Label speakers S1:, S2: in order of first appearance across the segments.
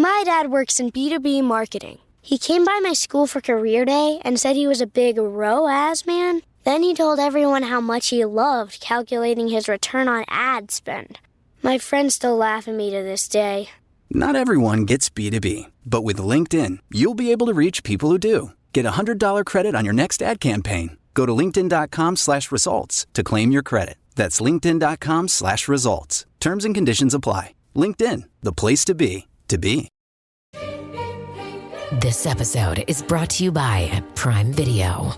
S1: My dad works in B2B marketing. He came by my school for career day and said he was a big ROAS man. Then he told everyone how much he loved calculating his return on ad spend. My friends still laugh at me to this day.
S2: Not everyone gets B2B, but with LinkedIn, you'll be able to reach people who do. Get a $100 credit on your next ad campaign. Go to linkedin.com/results to claim your credit. That's linkedin.com/results. Terms and conditions apply. LinkedIn, the place to be, to be.
S3: This episode is brought to you by Prime Video.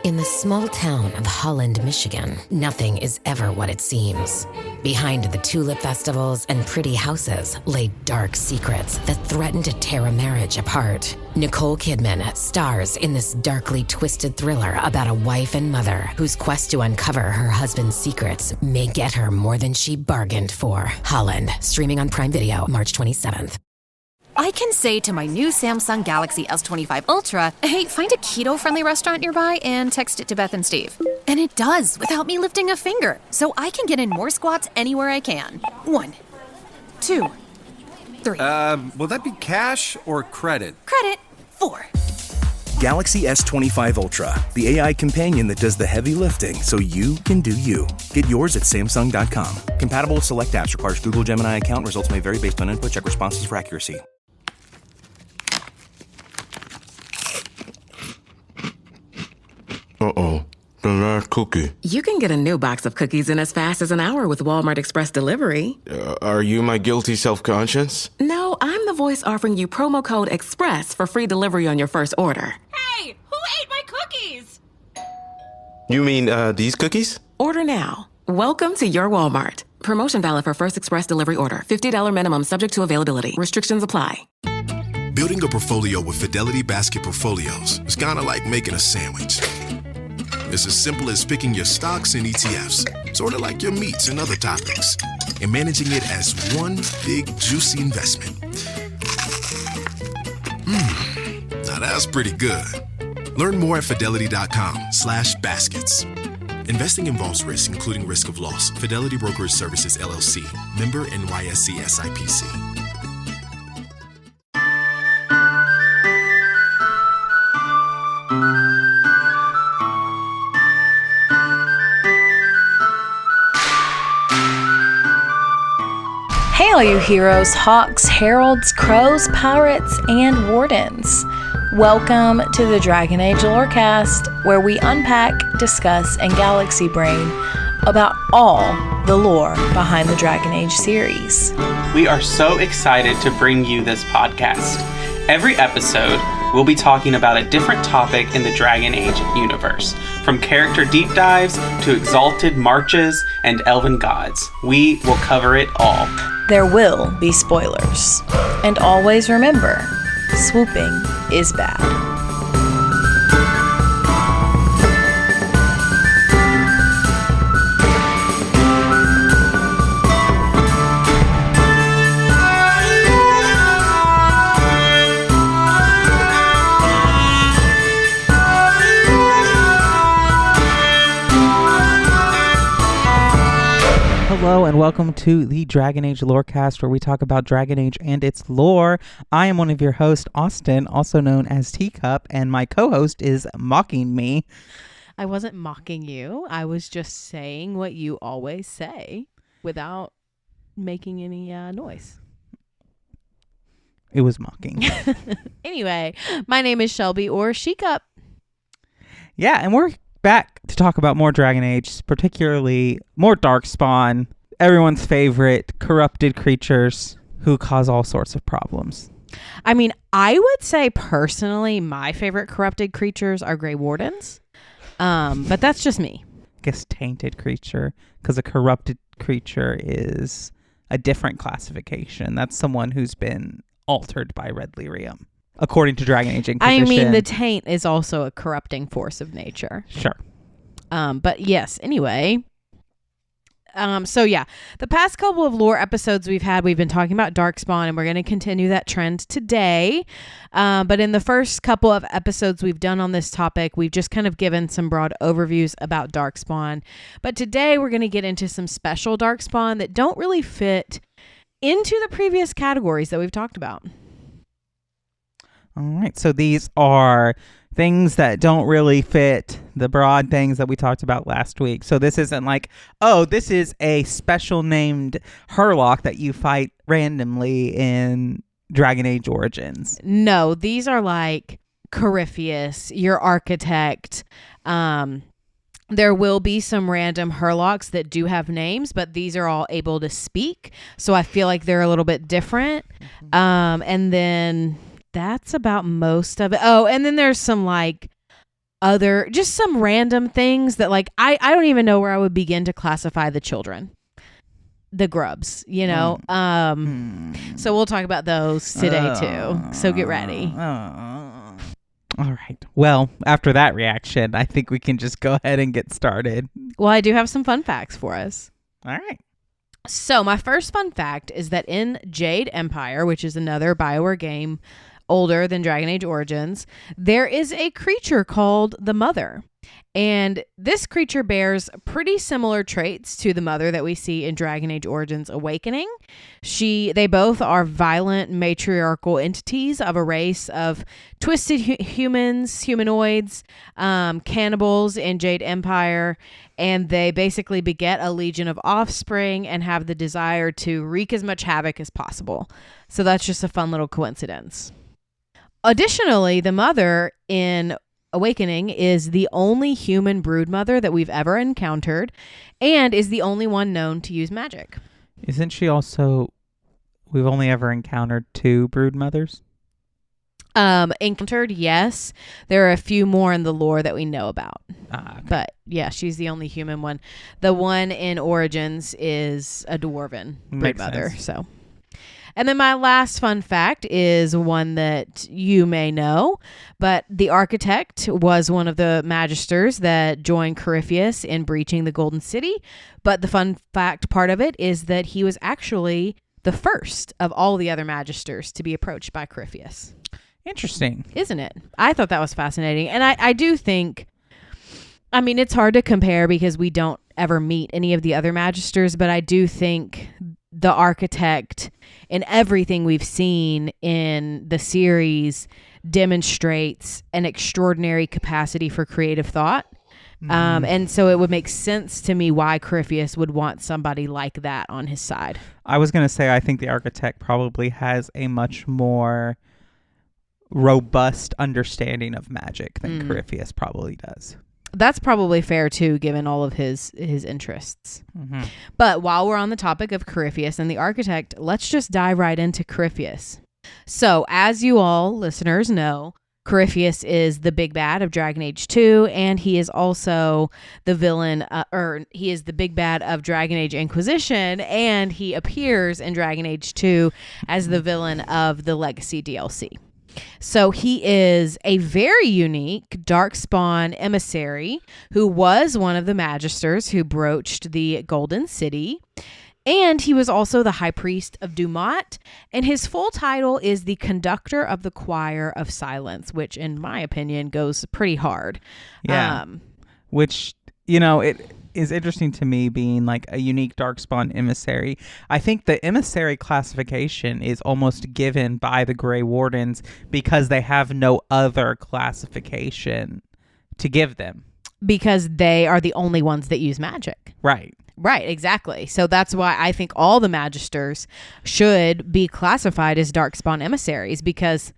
S3: In the small town of Holland, Michigan, nothing is ever what it seems. Behind the tulip festivals and pretty houses lay dark secrets that threaten to tear a marriage apart. Nicole Kidman stars in this darkly twisted thriller about a wife and mother whose quest to uncover her husband's secrets may get her more than she bargained for. Holland, streaming on Prime Video March 27th.
S4: I can say to my new Samsung Galaxy S25 Ultra, hey, find a keto-friendly restaurant nearby and text it to Beth and Steve. And it does, without me lifting a finger. So I can get in more squats anywhere I can. 1, 2, 3.
S5: Will that be cash or credit?
S4: Credit. 4.
S6: Galaxy S25 Ultra, the AI companion that does the heavy lifting so you can do you. Get yours at Samsung.com. Compatible with select apps. Requires Google Gemini account. Results may vary based on input. Check responses for accuracy.
S7: Uh-oh, the last cookie.
S8: You can get a new box of cookies in as fast as an hour with Walmart Express Delivery.
S7: Are you my guilty self-conscience?
S8: No, I'm the voice offering you promo code EXPRESS for free delivery on your first order.
S9: Hey, who ate my cookies?
S7: You mean, these cookies?
S8: Order now. Welcome to your Walmart. Promotion valid for first express delivery order. $50 minimum subject to availability. Restrictions apply.
S10: Building a portfolio with Fidelity Basket Portfolios is kind of like making a sandwich. It's as simple as picking your stocks and ETFs, sort of like your meats and other toppings, and managing it as one big, juicy investment. Now that's pretty good. Learn more at fidelity.com/baskets. Investing involves risk, including risk of loss. Fidelity Brokerage Services, LLC. Member NYSE SIPC.
S11: Hey all you heroes, hawks, heralds, crows, pirates, and wardens. Welcome to the Dragon Age Lorecast, where we unpack, discuss, and galaxy brain about all the lore behind the Dragon Age series.
S12: We are so excited to bring you this podcast. Every episode, we'll be talking about a different topic in the Dragon Age universe, from character deep dives to exalted marches and elven gods. We will cover it all.
S11: There will be spoilers. And always remember, swooping is bad.
S13: Hello and welcome to the Dragon Age Lorecast, where we talk about Dragon Age and its lore. I am one of your hosts, Austin, also known as Teacup, and my co-host is mocking me.
S14: I wasn't mocking you. I was just saying what you always say without making any noise.
S13: It was mocking.
S14: Anyway, my name is Shelby, or Sheakup.
S13: Yeah, and we're back to talk about more Dragon Age, particularly more Darkspawn, everyone's favorite corrupted creatures who cause all sorts of problems.
S14: I mean, I would say personally my favorite corrupted creatures are Grey Wardens, but that's just me.
S13: I guess tainted creature, because a corrupted creature is a different classification. That's someone who's been altered by Red Lyrium, according to Dragon Age Inquisition.
S14: I mean, the taint is also a corrupting force of nature.
S13: Sure.
S14: But yes, anyway. So yeah, the past couple of lore episodes we've been talking about Darkspawn, and we're going to continue that trend today. But in the first couple of episodes we've done on this topic, we've just kind of given some broad overviews about Darkspawn. But today we're going to get into some special Darkspawn that don't really fit into the previous categories that we've talked about.
S13: All right. So these are things that don't really fit the broad things that we talked about last week. So this isn't like, oh, this is a special named Herlock that you fight randomly in Dragon Age Origins.
S14: No, these are like Corypheus, your architect. There will be some random Herlocks that do have names, but these are all able to speak. So I feel like they're a little bit different. And then that's about most of it. Oh, and then there's some like other, just some random things that like, I don't even know where I would begin to classify the children. The grubs, you know. So we'll talk about those today too. So get ready.
S13: All right. Well, after that reaction, I think we can just go ahead and get started.
S14: Well, I do have some fun facts for us.
S13: All right.
S14: So my first fun fact is that in Jade Empire, which is another BioWare game older than Dragon Age Origins, there is a creature called the Mother. And this creature bears pretty similar traits to the Mother that we see in Dragon Age Origins Awakening. They both are violent matriarchal entities of a race of twisted humanoids, cannibals in Jade Empire, and they basically beget a legion of offspring and have the desire to wreak as much havoc as possible. So that's just a fun little coincidence. Additionally, the Mother in Awakening is the only human broodmother that we've ever encountered and is the only one known to use magic.
S13: Isn't she also, we've only ever encountered 2 broodmothers?
S14: Encountered, yes. There are a few more in the lore that we know about.
S13: Okay.
S14: But yeah, she's the only human one. The one in Origins is a dwarven broodmother. So. And then my last fun fact is one that you may know, but the architect was one of the magisters that joined Corypheus in breaching the Golden City. But the fun fact part of it is that he was actually the first of all the other magisters to be approached by Corypheus.
S13: Interesting.
S14: Isn't it? I thought that was fascinating. And I do think, I mean, it's hard to compare because we don't ever meet any of the other magisters, but I do think the architect and everything we've seen in the series demonstrates an extraordinary capacity for creative thought. And so it would make sense to me why Corypheus would want somebody like that on his side.
S13: I was going to say, I think the architect probably has a much more robust understanding of magic than Corypheus probably does.
S14: That's probably fair too, given all of his interests.
S13: Mm-hmm.
S14: But while we're on the topic of Corypheus and the architect, let's just dive right into Corypheus. So, as you all listeners know, Corypheus is the big bad of Dragon Age 2, and he is also the villain, he is the big bad of Dragon Age Inquisition, and he appears in Dragon Age 2 as the villain of the Legacy DLC. So he is a very unique Darkspawn emissary who was one of the magisters who broached the Golden City. And he was also the high priest of Dumat. And his full title is the conductor of the Choir of Silence, which in my opinion goes pretty hard.
S13: Yeah. Which, you know, it is interesting to me being like a unique Darkspawn emissary. I think the emissary classification is almost given by the Grey Wardens because they have no other classification to give them.
S14: Because they are the only ones that use magic.
S13: Right.
S14: Right, exactly. So that's why I think all the magisters should be classified as Darkspawn emissaries because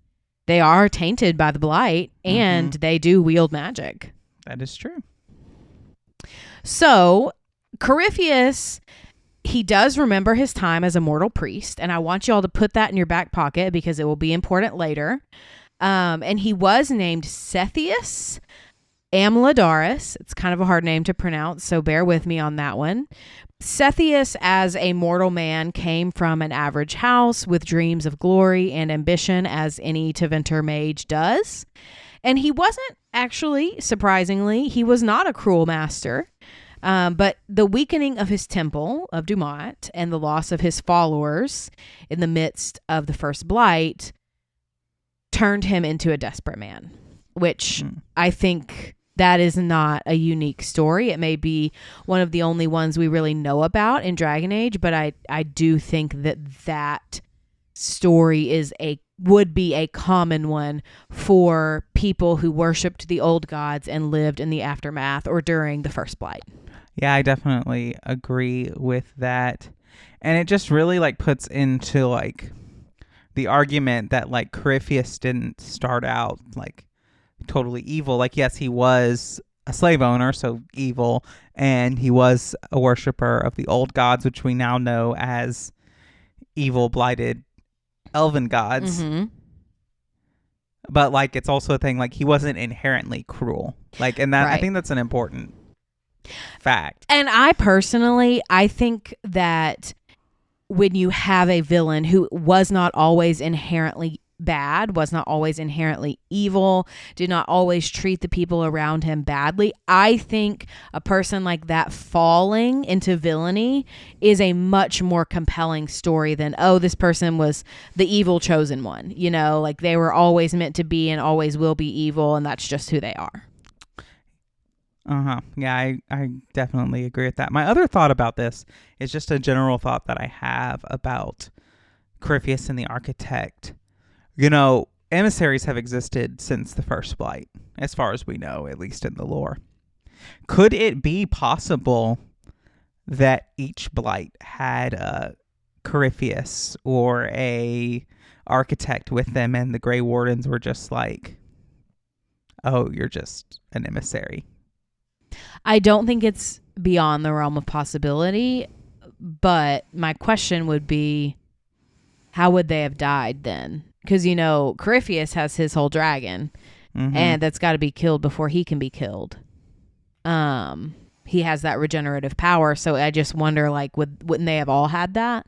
S14: they are tainted by the Blight and they do wield magic.
S13: That is true.
S14: So, Corypheus, he does remember his time as a mortal priest, and I want you all to put that in your back pocket because it will be important later. And he was named Sethius Amladaris. It's kind of a hard name to pronounce, so bear with me on that one. Sethius, as a mortal man, came from an average house with dreams of glory and ambition, as any Tevinter mage does. And he wasn't actually, surprisingly, he was not a cruel master. But the weakening of his temple of Dumat and the loss of his followers in the midst of the First Blight turned him into a desperate man, which I think that is not a unique story. It may be one of the only ones we really know about in Dragon Age, but I do think that story would be a common one for people who worshipped the old gods and lived in the aftermath or during the first blight.
S13: Yeah, I definitely agree with that. And it just really like puts into like the argument that like Corypheus didn't start out like totally evil. Like, yes, he was a slave owner, so evil, and he was a worshiper of the old gods, which we now know as evil, blighted, elven gods.
S14: Mm-hmm.
S13: But like, it's also a thing like he wasn't inherently cruel. Like, and that
S14: Right.
S13: I think that's an important fact.
S14: And I think that when you have a villain who was not always inherently bad, was not always inherently evil, did not always treat the people around him badly, I think a person like that falling into villainy is a much more compelling story than, oh, this person was the evil chosen one. You know, like they were always meant to be and always will be evil, and that's just who they are.
S13: Yeah, I definitely agree with that. My other thought about this is just a general thought that I have about Corypheus and the Architect. You know, emissaries have existed since the first blight, as far as we know, at least in the lore. Could it be possible that each blight had a Corypheus or a Architect with them, and the Grey Wardens were just like, oh, you're just an emissary?
S14: I don't think it's beyond the realm of possibility, but my question would be, how would they have died then? Because, you know, Corypheus has his whole dragon, and that's got to be killed before he can be killed. He has that regenerative power, so I just wonder, like, wouldn't they have all had that?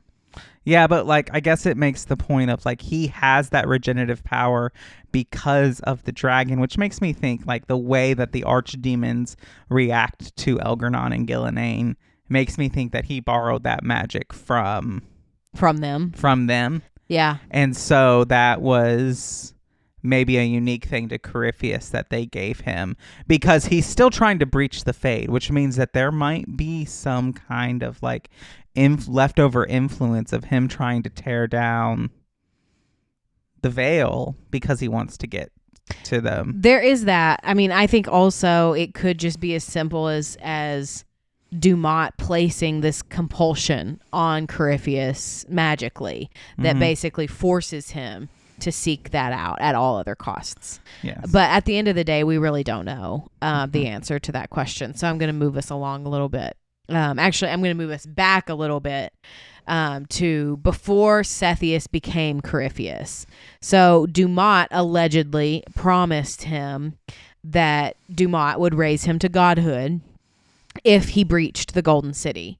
S13: Yeah, but like, I guess it makes the point of like, he has that regenerative power because of the dragon, which makes me think like the way that the archdemons react to Elgernon and Gillenane makes me think that he borrowed that magic from them.
S14: Yeah.
S13: And so that was maybe a unique thing to Corypheus that they gave him, because he's still trying to breach the Fade, which means that there might be some kind of like leftover influence of him trying to tear down the veil because he wants to get to them.
S14: There is that. I mean, I think also it could just be as simple as Dumont placing this compulsion on Corypheus magically that basically forces him to seek that out at all other costs.
S13: Yes.
S14: But at the end of the day, we really don't know the answer to that question. So I'm going to move us along a little bit. Actually, I'm going to move us back a little bit to before Cepheus became Corypheus. So Dumont allegedly promised him that Dumont would raise him to godhood if he breached the Golden City.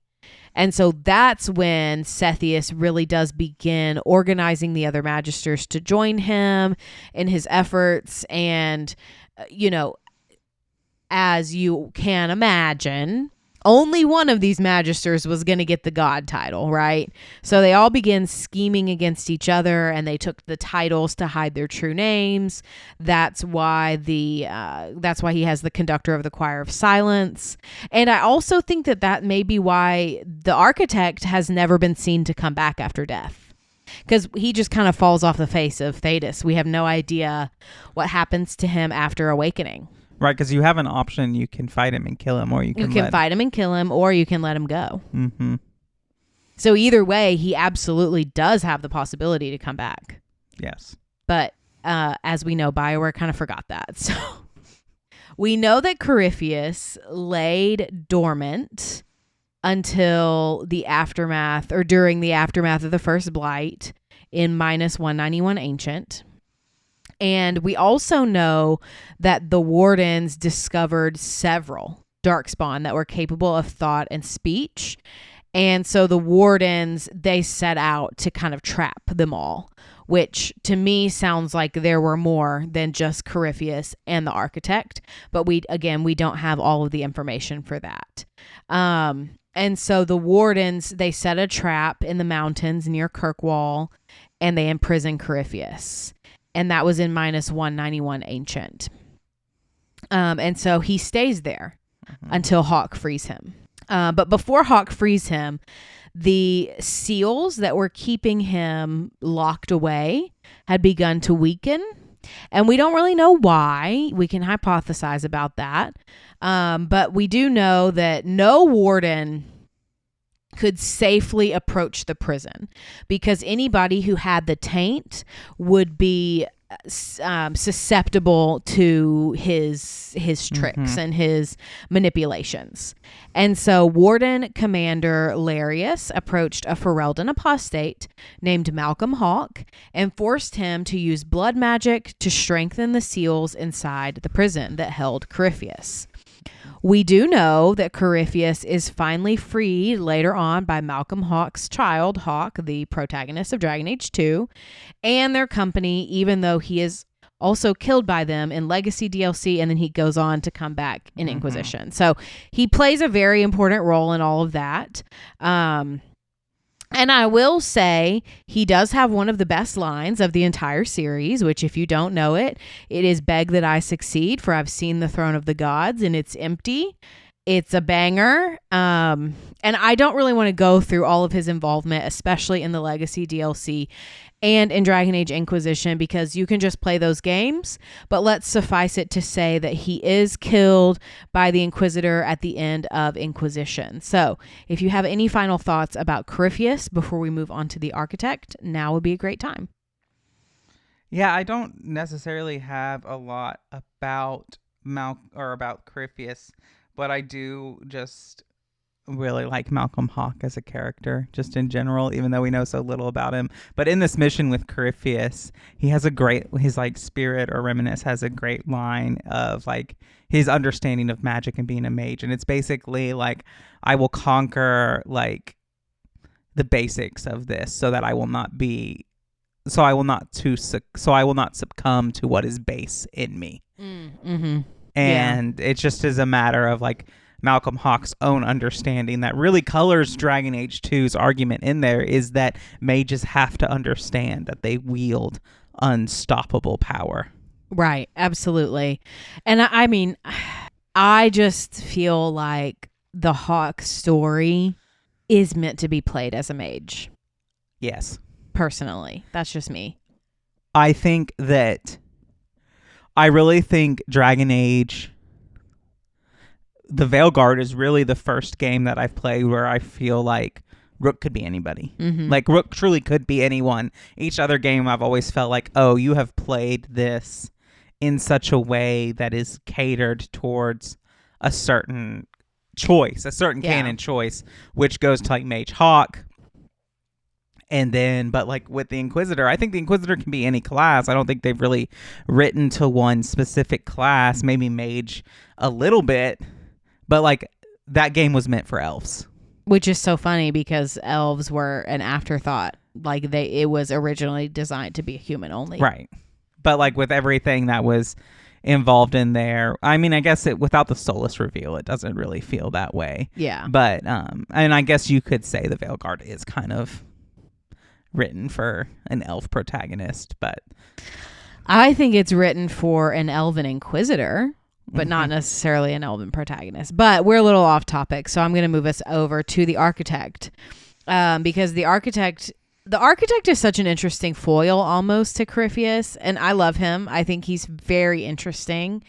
S14: And so that's when Cepheus really does begin organizing the other magisters to join him in his efforts. And, you know, as you can imagine, only one of these magisters was going to get the god title, right? So they all began scheming against each other, and they took the titles to hide their true names. That's why he has the conductor of the choir of silence. And I also think that may be why the Architect has never been seen to come back after death, because he just kind of falls off the face of Thedas. We have no idea what happens to him after awakening.
S13: Right, because you have an option. You can fight him and kill him, or you can
S14: fight him and kill him, or you can let him go.
S13: Mm-hmm.
S14: So either way, he absolutely does have the possibility to come back.
S13: Yes.
S14: But as we know, BioWare kind of forgot that. So we know that Corypheus laid dormant until the aftermath, or during the aftermath of the first blight in -191 Ancient. And we also know that the Wardens discovered several Darkspawn that were capable of thought and speech. And so the Wardens, they set out to kind of trap them all, which to me sounds like there were more than just Corypheus and the Architect. But we don't have all of the information for that. And so the Wardens, they set a trap in the mountains near Kirkwall, and they imprisoned Corypheus. And that was in -191 Ancient. And so he stays there until Hawk frees him. But before Hawk frees him, the seals that were keeping him locked away had begun to weaken. And we don't really know why. We can hypothesize about that. But we do know that no warden could safely approach the prison because anybody who had the taint would be susceptible to his tricks and his manipulations. And so Warden Commander Larius approached a Ferelden apostate named Malcolm Hawke and forced him to use blood magic to strengthen the seals inside the prison that held Corypheus. We do know that Corypheus is finally freed later on by Malcolm Hawke's child, Hawke, the protagonist of Dragon Age 2, and their company, even though he is also killed by them in Legacy DLC, and then he goes on to come back in Inquisition. So he plays a very important role in all of that. And I will say he does have one of the best lines of the entire series, which if you don't know it, it is "Beg that I succeed, for I've seen the throne of the gods and it's empty." It's a banger. And I don't really want to go through all of his involvement, especially in the Legacy DLC and in Dragon Age Inquisition, because you can just play those games. But let's suffice it to say that he is killed by the Inquisitor at the end of Inquisition. So if you have any final thoughts about Corypheus before we move on to the Architect, now would be a great time.
S13: Yeah, I don't necessarily have a lot about about Corypheus, but I do just really like Malcolm Hawke as a character, just in general, even though we know so little about him. But in this mission with Corypheus, he has his like spirit or reminisce has a great line of like his understanding of magic and being a mage. And it's basically like, I will conquer like the basics of this so that I will not succumb to what is base in me. And it just is a matter of like Malcolm Hawke's own understanding that really colors Dragon Age 2's argument in there, is that mages have to understand that they wield unstoppable power.
S14: Right, absolutely. And I mean, I just feel like the Hawke story is meant to be played as a mage.
S13: Yes.
S14: Personally, that's just me.
S13: I really think Dragon Age, the Veilguard is really the first game that I've played where I feel like Rook could be anybody. Like Rook truly could be anyone. Each other game I've always felt like, oh, you have played this in such a way that is catered towards a certain choice, a certain canon choice, which goes to like Mage Hawk. And then, but like with the Inquisitor, I think the Inquisitor can be any class. I don't think they've really written to one specific class, maybe Mage a little bit. But like that game was meant for elves,
S14: which is so funny because elves were an afterthought. Like it was originally designed to be human only,
S13: right? But like with everything that was involved in there, I mean, I guess without the Solus reveal, it doesn't really feel that way.
S14: Yeah.
S13: But and I guess you could say the Veilguard is kind of written for an elf protagonist, but
S14: I think it's written for an elven Inquisitor, but not necessarily an elven protagonist. But we're a little off topic, so I'm going to move us over to the Architect, because the Architect is such an interesting foil almost to Corypheus, and I love him. I think he's very interesting.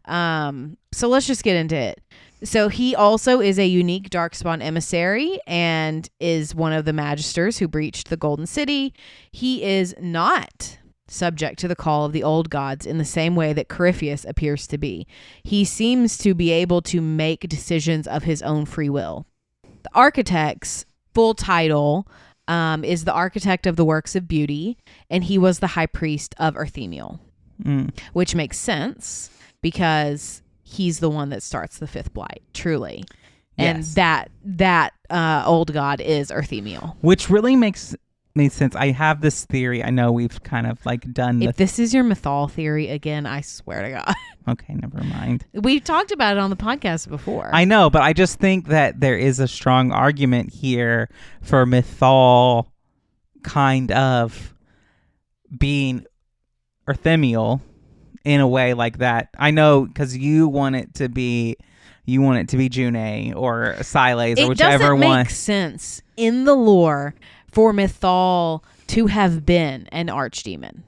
S14: So let's just get into it. So he also is a unique Darkspawn emissary and is one of the Magisters who breached the Golden City. He is not subject to the call of the old gods in the same way that Corypheus appears to be. He seems to be able to make decisions of his own free will. The Architect's full title is the Architect of the Works of Beauty, and he was the High Priest of Earthemiel, which makes sense because he's the one that starts the Fifth Blight, truly. Yes. And that old god is Earthemiel.
S13: Which really makes sense. I have this theory. I know we've kind of like done
S14: if this is your Mythal theory again, I swear to God.
S13: Okay, never mind.
S14: We've talked about it on the podcast before.
S13: I know, but I just think that there is a strong argument here for Mythal kind of being Earthemiel in a way like that. I know, because you want it to be you want it to be June or Siles or
S14: it
S13: whichever
S14: doesn't
S13: one.
S14: make sense in the lore for Mythal to have been an archdemon.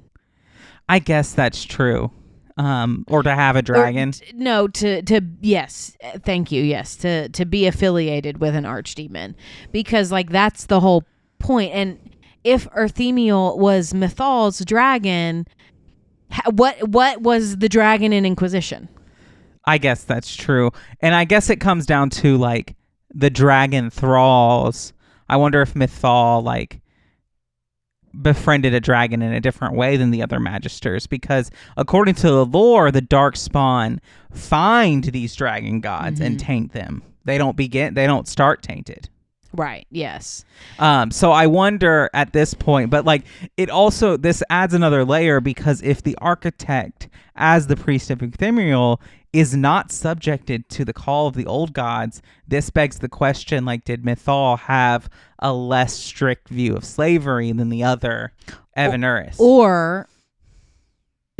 S13: I guess that's true. Or to have a dragon.
S14: Yes, thank you. Yes, to be affiliated with an archdemon, because like that's the whole point. And if Erthemiel was Mythal's dragon, what was the dragon in Inquisition?
S13: I guess that's true. And I guess it comes down to like the dragon thralls. I wonder if Mythal like befriended a dragon in a different way than the other magisters, because according to the lore, the Darkspawn find these dragon gods and taint them. They don't start tainted.
S14: Right. Yes.
S13: So I wonder at this point, but like this adds another layer, because if the architect as the priest of Euthymerial is not subjected to the call of the old gods, this begs the question, like, did Mythal have a less strict view of slavery than the other Evanuris?
S14: Or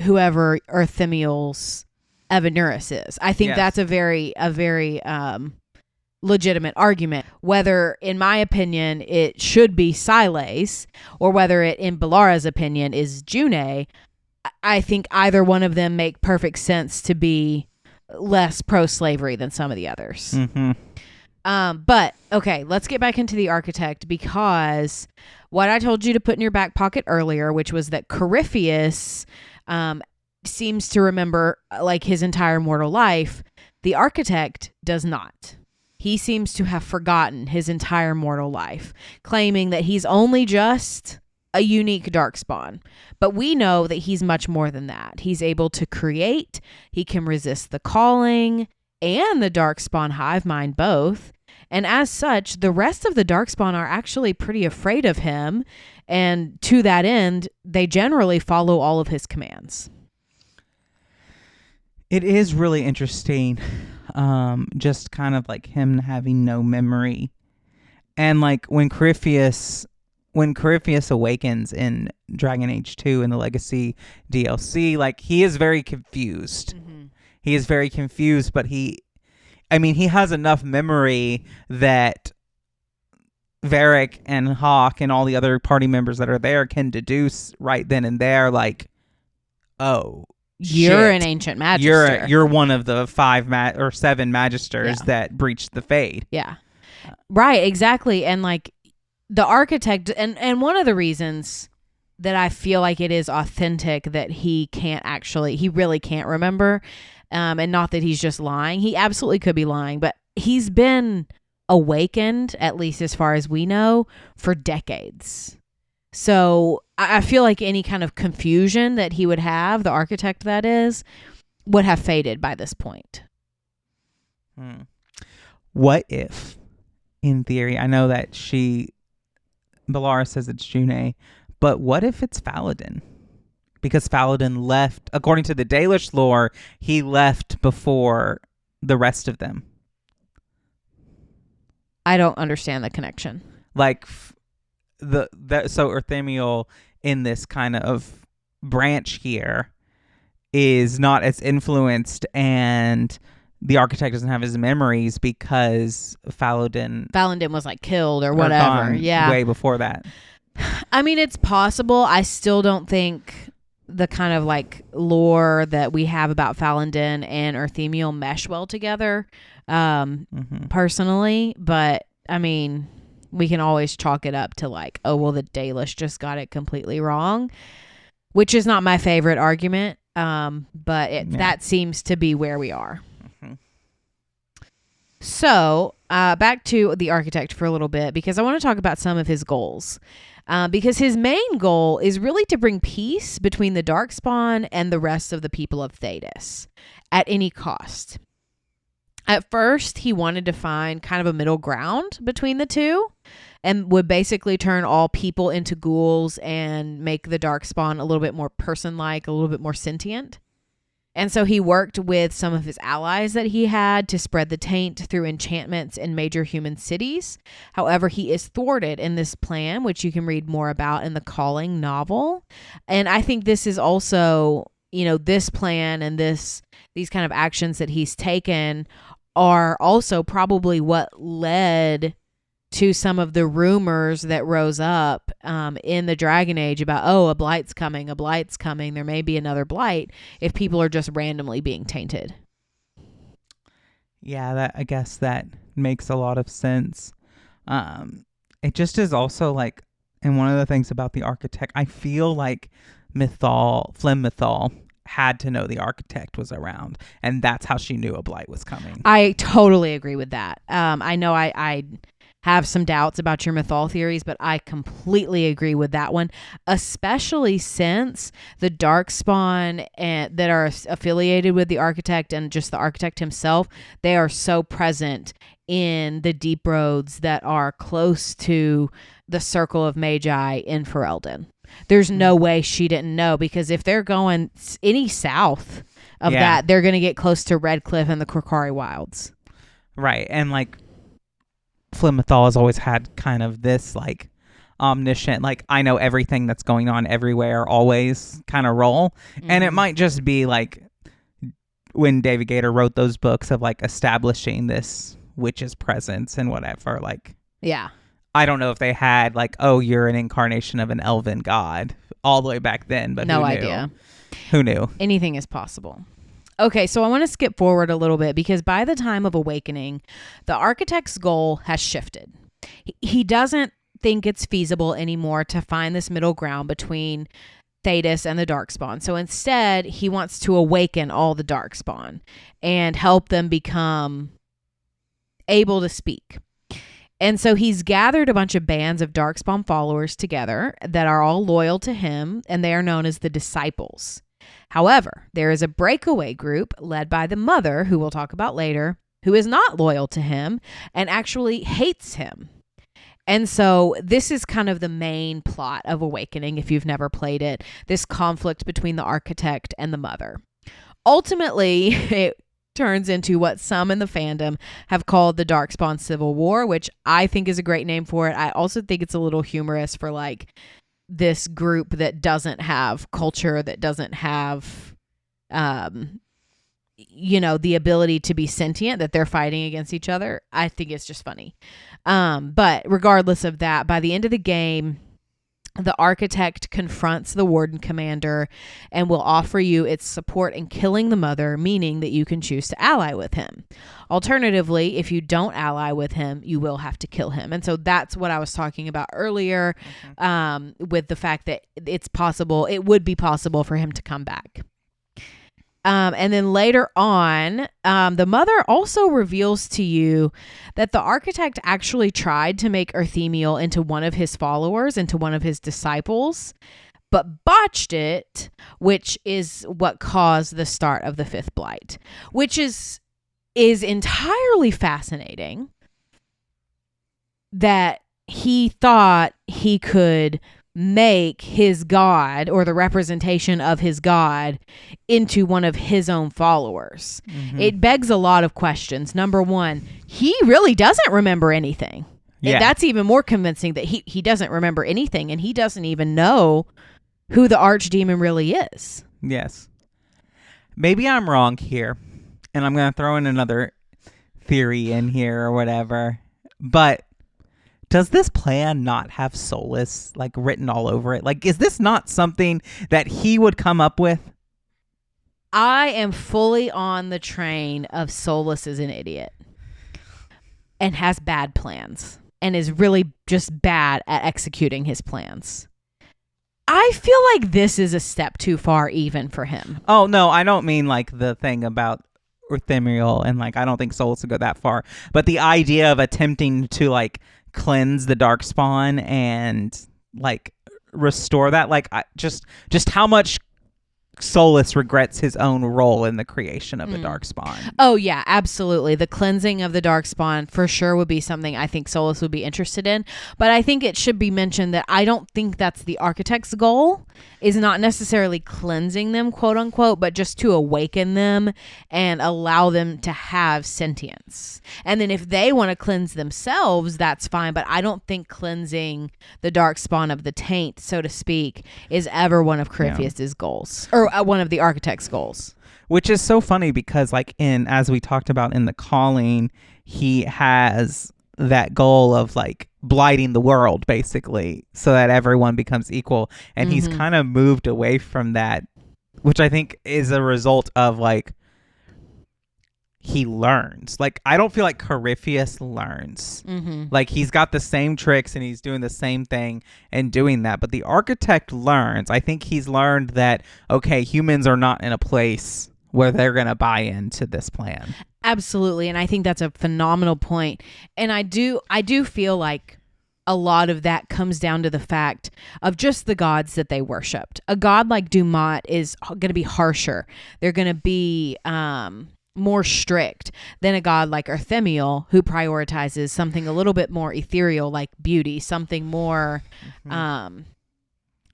S14: whoever Erthemiel's Evanuris is. I think that's a very legitimate argument. Whether, in my opinion, it should be Siles, or whether it, in Belara's opinion, is June, I think either one of them make perfect sense to be less pro-slavery than some of the others. But okay, let's get back into the architect, because what I told you to put in your back pocket earlier, which was that Corypheus seems to remember like his entire mortal life, the architect does not. He seems to have forgotten his entire mortal life, claiming that he's only just a unique Darkspawn. But we know that he's much more than that. He's able to create, he can resist the calling and the Darkspawn hive mind both. And as such, the rest of the Darkspawn are actually pretty afraid of him. And to that end, they generally follow all of his commands.
S13: It is really interesting, just kind of like him having no memory. And like when Corypheus awakens in Dragon Age 2 in the Legacy DLC, like he is very confused. He is very confused, but he has enough memory that Varric and Hawk and all the other party members that are there can deduce right then and there, like, oh,
S14: you're
S13: shit.
S14: an ancient magister.
S13: You're one of the 5 or 7 magisters that breached the Fade.
S14: Yeah. Right, exactly. And like the architect, and one of the reasons that I feel like it is authentic that he really can't remember, and not that he's just lying. He absolutely could be lying, but he's been awakened, at least as far as we know, for decades. So I feel like any kind of confusion that he would have, the architect that is, would have faded by this point.
S13: What if, in theory, I know that Belara says it's June, but what if it's Faladin? Because Faladin left, according to the Dalish lore, he left before the rest of them.
S14: I don't understand the connection.
S13: Like, so Erthemiel in this kind of branch here is not as influenced, and the architect doesn't have his memories because Faladin
S14: was like killed or whatever. Yeah.
S13: Way before that.
S14: I mean, it's possible. I still don't think the kind of like lore that we have about Faladin and Erthemiel mesh well together, personally. But I mean, we can always chalk it up to like, oh, well, the Dalish just got it completely wrong, which is not my favorite argument. But that seems to be where we are. So back to the architect for a little bit, because I want to talk about some of his goals. Because his main goal is really to bring peace between the Darkspawn and the rest of the people of Thedas at any cost. At first, he wanted to find kind of a middle ground between the two, and would basically turn all people into ghouls and make the Darkspawn a little bit more person-like, a little bit more sentient. And so he worked with some of his allies that he had to spread the taint through enchantments in major human cities. However, he is thwarted in this plan, which you can read more about in the Calling novel. And I think this is also, this plan and these kind of actions that he's taken are also probably what led to some of the rumors that rose up in the Dragon Age about, a blight's coming, there may be another blight, if people are just randomly being tainted.
S13: Yeah, I guess that makes a lot of sense. It just is also like, and one of the things about the architect, I feel like Flem Mythal had to know the architect was around, and that's how she knew a blight was coming.
S14: I totally agree with that. I know I have some doubts about your Mythal theories, but I completely agree with that one, especially since the Darkspawn that are affiliated with the architect and just the architect himself, they are so present in the deep roads that are close to the Circle of Magi in Ferelden. There's no way she didn't know, because if they're going any south of that, they're going to get close to Redcliffe and the Korcari Wilds.
S13: Right, and like Flem Mythal has always had kind of this like omniscient, like I know everything that's going on everywhere always kind of role. And it might just be like when David Gator wrote those books of like establishing this witch's presence and whatever, like I don't know if they had like, you're an incarnation of an elven god all the way back then, but
S14: no idea.
S13: Who knew?
S14: Anything is possible. Okay, so I want to skip forward a little bit, because by the time of Awakening, the architect's goal has shifted. He doesn't think it's feasible anymore to find this middle ground between Thedas and the Darkspawn. So instead, he wants to awaken all the Darkspawn and help them become able to speak. And so he's gathered a bunch of bands of Darkspawn followers together that are all loyal to him, and they are known as the Disciples. However, there is a breakaway group led by the Mother, who we'll talk about later, who is not loyal to him and actually hates him. And so this is kind of the main plot of Awakening, if you've never played it, this conflict between the architect and the Mother. Ultimately, it turns into what some in the fandom have called the Darkspawn Civil War, which I think is a great name for it. I also think it's a little humorous for like this group that doesn't have culture, that doesn't have, the ability to be sentient, that they're fighting against each other. I think it's just funny. But regardless of that, by the end of the game, the architect confronts the warden commander and will offer you its support in killing the Mother, meaning that you can choose to ally with him. Alternatively, if you don't ally with him, you will have to kill him. And so that's what I was talking about earlier, with the fact that it would be possible for him to come back. And then later on, the Mother also reveals to you that the architect actually tried to make Erthemiel into one of his followers, into one of his disciples, but botched it, which is what caused the start of the Fifth Blight, which is entirely fascinating, that he thought he could make his god, or the representation of his god, into one of his own followers. It begs a lot of questions. Number one, he really doesn't remember anything. Yeah. That's even more convincing, that he doesn't remember anything, and he doesn't even know who the archdemon really is.
S13: Yes. Maybe I'm wrong here, and I'm going to throw in another theory in here or whatever, but does this plan not have Solus like written all over it? Like, is this not something that he would come up with?
S14: I am fully on the train of Solus is an idiot and has bad plans and is really just bad at executing his plans. I feel like this is a step too far even for him.
S13: Oh, no, I don't mean like the thing about Erthemiel, and like I don't think Solus would go that far. But the idea of attempting to like cleanse the Darkspawn and like restore that, like just how much Solus regrets his own role in the creation of the Darkspawn.
S14: Oh yeah, absolutely. The cleansing of the Darkspawn for sure would be something I think Solus would be interested in. But I think it should be mentioned that I don't think that's the architect's goal, is not necessarily cleansing them, quote unquote, but just to awaken them and allow them to have sentience. And then if they want to cleanse themselves, that's fine. But I don't think cleansing the Darkspawn of the taint, so to speak, is ever one of Corypheus's goals. Or one of the architect's goals.
S13: Which is so funny because, like, as we talked about in The Calling, he has that goal of, like, blighting the world, basically, so that everyone becomes equal. And he's kind of moved away from that, which I think is a result of, like, he learns. Like, I don't feel like Corypheus learns. Like, he's got the same tricks and he's doing the same thing and doing that. But the architect learns. I think he's learned that, okay, humans are not in a place where they're going to buy into this plan.
S14: Absolutely. And I think that's a phenomenal point. And I do feel like a lot of that comes down to the fact of just the gods that they worshipped. A god like Dumat is going to be harsher. They're going to be more strict than a god like Arthemiel, who prioritizes something a little bit more ethereal, like beauty, something more,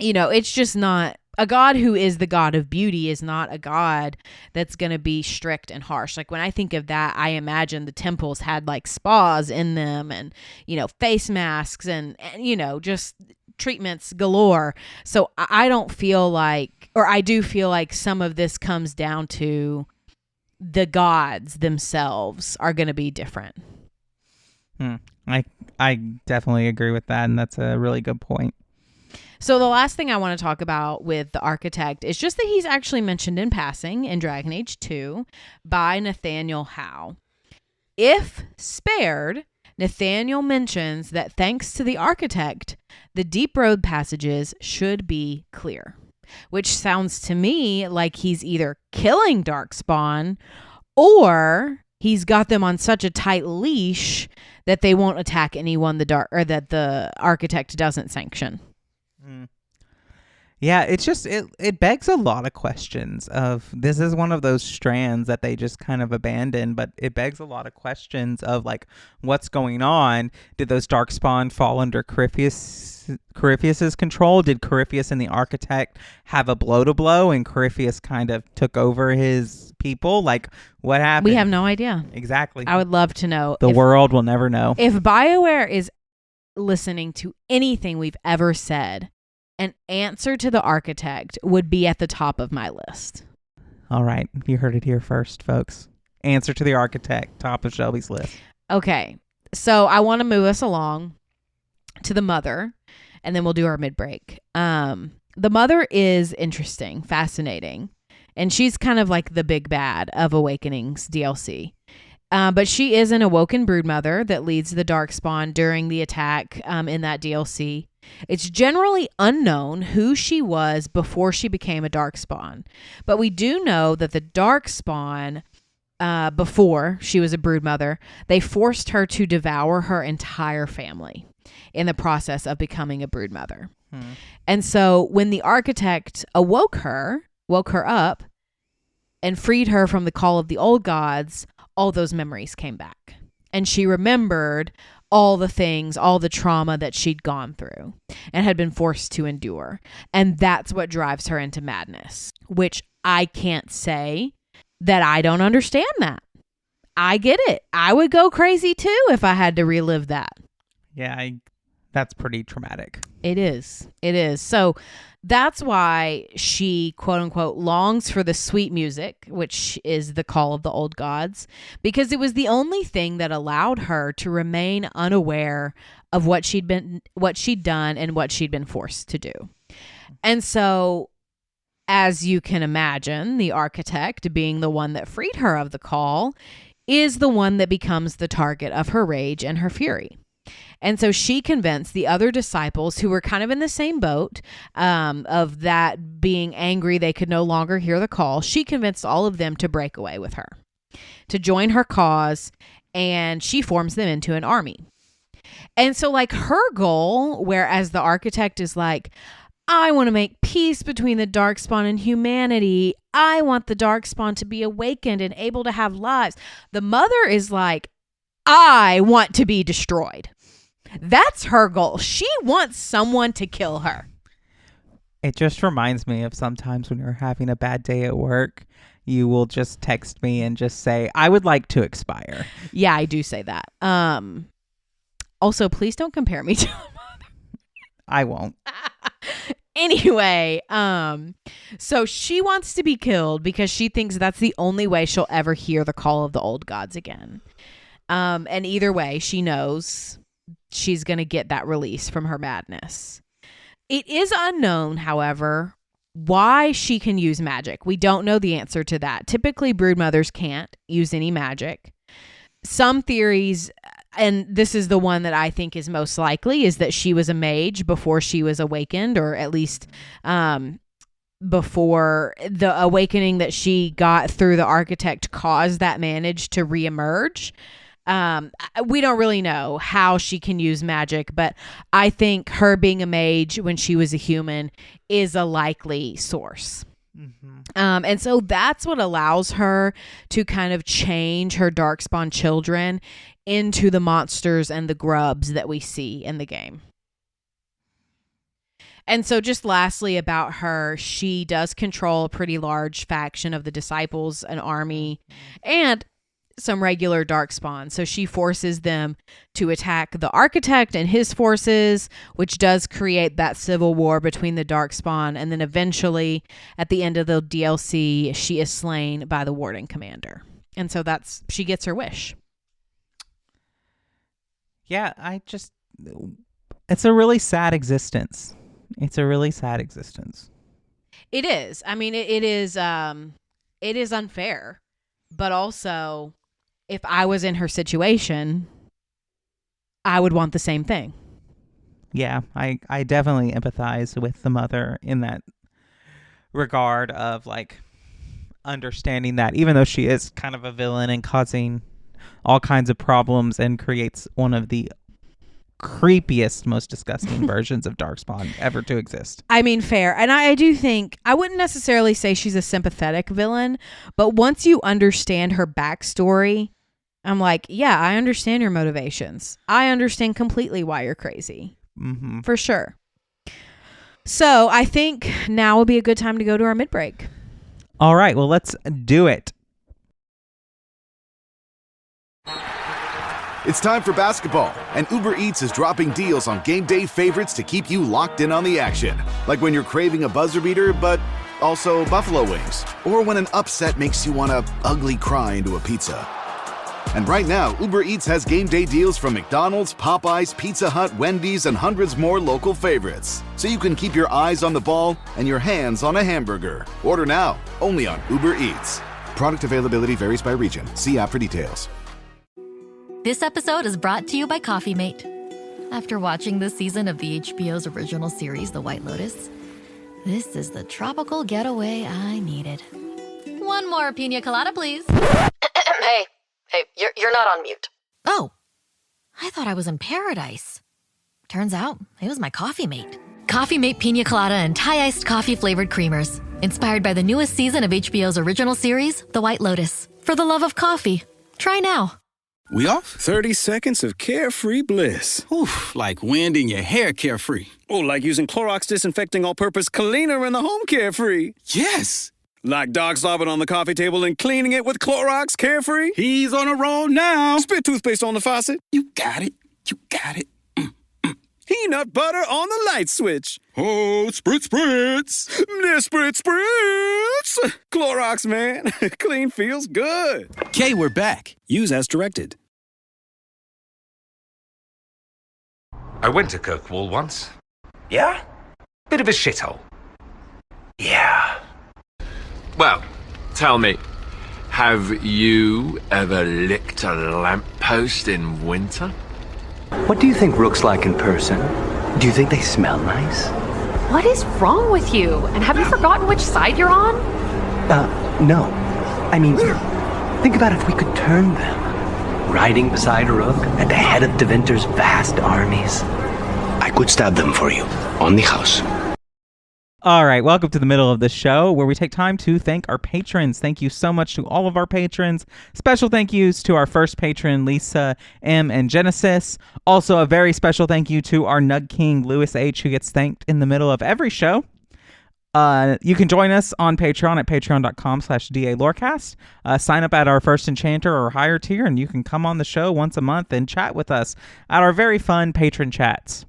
S14: it's just not. A god who is the god of beauty is not a god that's going to be strict and harsh. Like, when I think of that, I imagine the temples had like spas in them and, face masks and just treatments galore. So I don't feel like, or I do feel like some of this comes down to the gods themselves are going to be different.
S13: I definitely agree with that. And that's a really good point.
S14: So the last thing I want to talk about with the architect is just that he's actually mentioned in passing in Dragon Age 2 by Nathaniel Howe. If spared, Nathaniel mentions that thanks to the architect, the deep road passages should be clear, which sounds to me like he's either killing Darkspawn or he's got them on such a tight leash that they won't attack anyone that the architect doesn't sanction.
S13: Yeah, it's just it begs a lot of questions. Of this is one of those strands that they just kind of abandon, but it begs a lot of questions of, like, what's going on. Did those Darkspawn fall under Corypheus's control? Did Corypheus and the architect have a blow and Corypheus kind of took over his people? Like, what happened?
S14: We have no idea.
S13: Exactly.
S14: I would love to know.
S13: The world will never know.
S14: If BioWare is listening to anything we've ever said, an answer to the architect would be at the top of my list.
S13: All right. You heard it here first, folks. Answer to the architect, top of Shelby's list.
S14: Okay. So I want to move us along to the mother, and then we'll do our mid-break. The mother is interesting, fascinating, and she's kind of like the big bad of Awakenings DLC. But she is an awoken broodmother that leads the Darkspawn during the attack in that DLC. It's generally unknown who she was before she became a Darkspawn, but we do know that the Darkspawn, before she was a broodmother, they forced her to devour her entire family in the process of becoming a broodmother. And so when the architect woke her up and freed her from the call of the old gods, all those memories came back. And she remembered all the things, all the trauma that she'd gone through and had been forced to endure. And that's what drives her into madness, which I can't say that I don't understand that. I get it. I would go crazy too if I had to relive that.
S13: Yeah, that's pretty traumatic.
S14: It is. It is. So that's why she, quote unquote, longs for the sweet music, which is the call of the old gods, because it was the only thing that allowed her to remain unaware of what she'd done and what she'd been forced to do. And so, as you can imagine, the architect, being the one that freed her of the call, is the one that becomes the target of her rage and her fury. And so she convinced the other disciples who were kind of in the same boat of that being angry they could no longer hear the call. She convinced all of them to break away with her, to join her cause, and she forms them into an army. And so, like, her goal, whereas the architect is like, I want to make peace between the Darkspawn and humanity. I want the Darkspawn to be awakened and able to have lives. The mother is like, I want to be destroyed. That's her goal. She wants someone to kill her.
S13: It just reminds me of sometimes when you're having a bad day at work, you will just text me and just say, I would like to expire.
S14: Yeah, I do say that. Also, please don't compare me to her mother.
S13: I won't.
S14: Anyway, so she wants to be killed because she thinks that's the only way she'll ever hear the call of the old gods again. And either way, she knows she's going to get that release from her madness. It is unknown, however, why she can use magic. We don't know the answer to that. Typically, broodmothers can't use any magic. Some theories, and this is the one that I think is most likely, is that she was a mage before she was awakened, or at least before the awakening that she got through the architect caused that manage to reemerge. We don't really know how she can use magic, but I think her being a mage when she was a human is a likely source. Mm-hmm. And so that's what allows her to kind of change her Darkspawn children into the monsters and the grubs that we see in the game. And so just lastly about her, she does control a pretty large faction of the disciples, an army, and some regular Darkspawn. So she forces them to attack the architect and his forces, which does create that civil war between the Darkspawn. And then eventually at the end of the DLC, she is slain by the warden commander. And so she gets her wish.
S13: Yeah, it's a really sad existence. It's a really sad existence.
S14: It is. I mean, it is unfair, but also if I was in her situation, I would want the same thing.
S13: Yeah, I definitely empathize with the mother in that regard of like understanding that even though she is kind of a villain and causing all kinds of problems and creates one of the creepiest, most disgusting versions of Darkspawn ever to exist.
S14: I mean, fair. And I do think, I wouldn't necessarily say she's a sympathetic villain, but once you understand her backstory, I'm like, yeah, I understand your motivations. I understand completely why you're crazy.
S13: Mm-hmm.
S14: For sure. So I think now will be a good time to go to our mid-break.
S13: All right, well, let's do it.
S15: It's time for basketball, and Uber Eats is dropping deals on game day favorites to keep you locked in on the action. Like when you're craving a buzzer beater, but also buffalo wings. Or when an upset makes you want to ugly cry into a pizza. And right now, Uber Eats has game day deals from McDonald's, Popeyes, Pizza Hut, Wendy's, and hundreds more local favorites. So you can keep your eyes on the ball and your hands on a hamburger. Order now, only on Uber Eats. Product availability varies by region. See app for details.
S16: This episode is brought to you by Coffee Mate. After watching this season of the HBO's original series, The White Lotus, this is the tropical getaway I needed. One more pina colada, please.
S17: Hey, you're not on mute.
S16: Oh, I thought I was in paradise. Turns out it was my Coffee Mate. Coffee Mate Pina Colada and Thai iced coffee flavored creamers. Inspired by the newest season of HBO's original series, The White Lotus. For the love of coffee. Try now.
S18: We off? 30 seconds of carefree bliss. Oof, like wind in your hair carefree. Oh, like using Clorox disinfecting all-purpose cleaner in the home carefree. Yes. Like Doc slobbing on the coffee table and cleaning it with Clorox carefree. He's on a roll now. Spit toothpaste on the faucet. You got it. You got it. Peanut butter on the light switch. Oh, spritz, spritz. Spritz, spritz. Clorox, man. Clean feels good.
S19: Okay, we're back.
S18: Use as directed.
S20: I went to Kirkwall once. Yeah? Bit of a shithole. Yeah.
S21: Well, tell me, have you ever licked a lamppost in winter?
S22: What do you think rooks like in person? Do you think they smell nice?
S9: What is wrong with you? And have you forgotten which side you're on?
S22: No. I mean, think about if we could turn them. Riding beside a rook at the head of Devinter's vast armies. I could stab them for you, on the house.
S13: All right, welcome to the middle of the show where we take time to thank our patrons. Thank you so much to all of our patrons. Special thank yous to our first patron, Lisa M. and Genesis. Also, a very special thank you to our Nug King, Lewis H., who gets thanked in the middle of every show. You can join us on Patreon at patreon.com/DALorecast. Sign up at our first enchanter or higher tier, and you can come on the show once a month and chat with us at our very fun patron chats.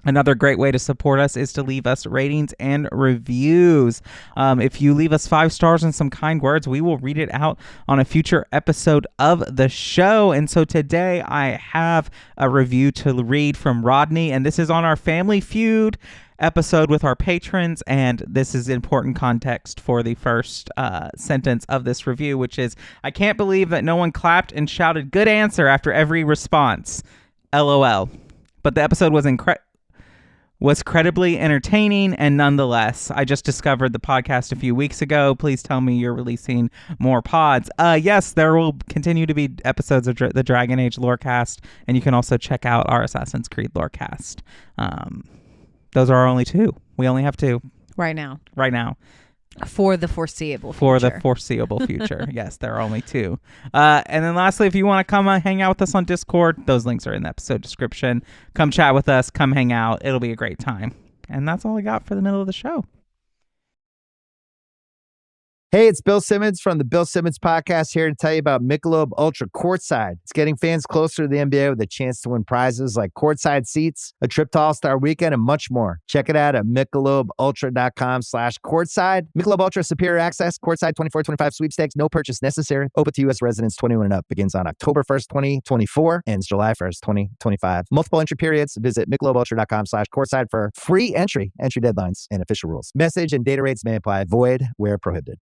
S13: Another great way to support us is to leave us ratings and reviews. If you leave us 5 stars and some kind words, we will read it out on a future episode of the show. And so today I have a review to read from Rodney, and this is on our Family Feud episode with our patrons, and this is important context for the first sentence of this review, which is, I can't believe that no one clapped and shouted good answer after every response. LOL. But the episode was credibly entertaining, and nonetheless, I just discovered the podcast a few weeks ago. Please tell me you're releasing more pods. Yes, there will continue to be episodes of the Dragon Age Lorecast, and you can also check out our Assassin's Creed Lorecast. Those are our only 2. We only have 2.
S14: Right now.
S13: For the foreseeable future. Yes, there are only 2. And then lastly, if you want to come hang out with us on Discord, those links are in the episode description. Come chat with us. Come hang out. It'll be a great time. And that's all I got for the middle of the show.
S1: Hey, it's Bill Simmons from the Bill Simmons Podcast here to tell you about Michelob Ultra Courtside. It's getting fans closer to the NBA with a chance to win prizes like courtside seats, a trip to All-Star Weekend, and much more. Check it out at MichelobUltra.com/courtside. Michelob Ultra Superior Access, Courtside 24-25 sweepstakes, no purchase necessary. Open to U.S. residents 21 and up. Begins on October 1st, 2024. Ends July 1st, 2025. Multiple entry periods. Visit MichelobUltra.com/courtside for free entry deadlines, and official rules. Message and data rates may apply. Void where prohibited.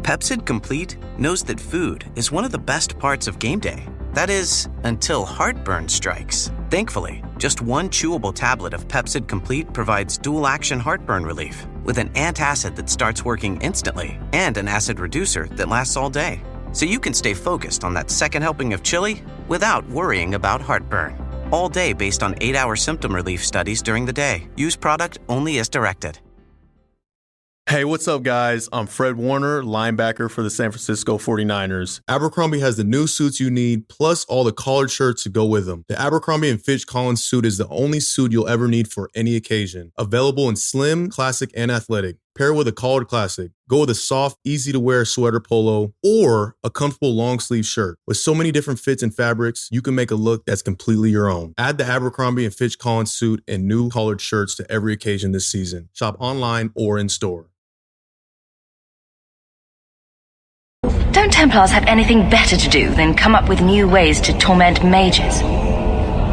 S19: Pepsid Complete knows that food is one of the best parts of game day. That is, until heartburn strikes. Thankfully, just one chewable tablet of Pepsid Complete provides dual-action heartburn relief with an antacid that starts working instantly and an acid reducer that lasts all day. So you can stay focused on that second helping of chili without worrying about heartburn. All day based on 8-hour symptom relief studies during the day. Use product only as directed.
S23: Hey, what's up, guys? I'm Fred Warner, linebacker for the San Francisco 49ers. Abercrombie has the new suits you need, plus all the collared shirts to go with them. The Abercrombie & Fitch Collins suit is the only suit you'll ever need for any occasion. Available in slim, classic, and athletic. Pair with a collared classic. Go with a soft, easy-to-wear sweater polo or a comfortable long-sleeve shirt. With so many different fits and fabrics, you can make a look that's completely your own. Add the Abercrombie & Fitch Collins suit and new collared shirts to every occasion this season. Shop online or in store.
S24: Don't Templars have anything better to do than come up with new ways to torment mages?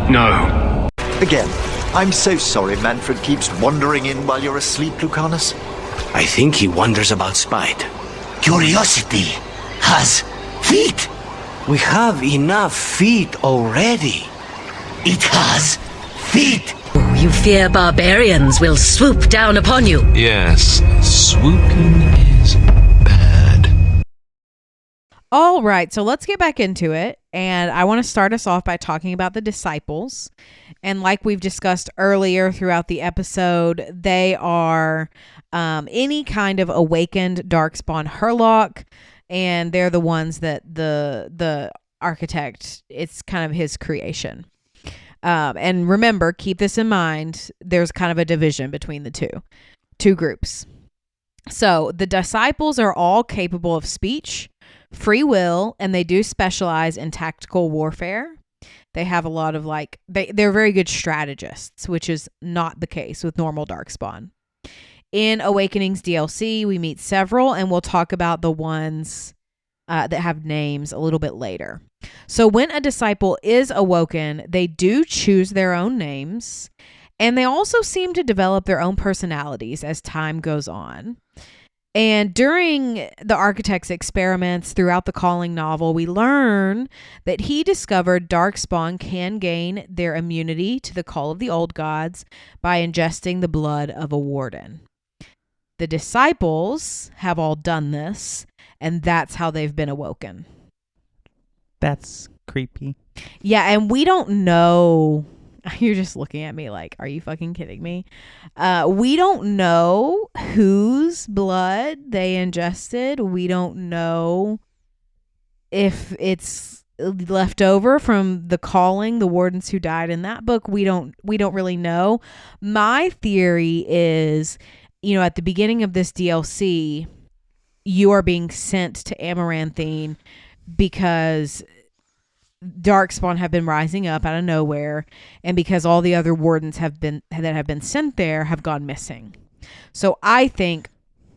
S25: No. Again, I'm so sorry Manfred keeps wandering in while you're asleep, Lucanus.
S22: I think he wonders about spite.
S25: Curiosity has feet.
S22: We have enough feet already.
S25: It has feet.
S17: You fear barbarians will swoop down upon you.
S21: Yes, swooping is
S14: All right, so let's get back into it. And I want to start us off by talking about the disciples. And like we've discussed earlier throughout the episode, they are any kind of awakened Darkspawn Herlock. And they're the ones that the architect, it's kind of his creation. And remember, keep this in mind, there's kind of a division between the two groups. So the disciples are all capable of speech, free will, and they do specialize in tactical warfare. They have a lot of they're very good strategists, which is not the case with normal Darkspawn. In Awakenings DLC, we meet several, and we'll talk about the ones that have names a little bit later. So when a disciple is awoken, they do choose their own names, and they also seem to develop their own personalities as time goes on. And during the architect's experiments throughout the Calling novel, we learn that he discovered Darkspawn can gain their immunity to the call of the old gods by ingesting the blood of a warden. The disciples have all done this, and that's how they've been awoken.
S13: That's creepy.
S14: Yeah, and we don't know. You're just looking at me like, are you fucking kidding me? We don't know whose blood they ingested. We don't know if it's left over from the Calling, the wardens who died in that book. We don't really know. My theory is, at the beginning of this DLC, you are being sent to Amaranthine because Darkspawn have been rising up out of nowhere, and because all the other wardens have been sent there have gone missing. So I think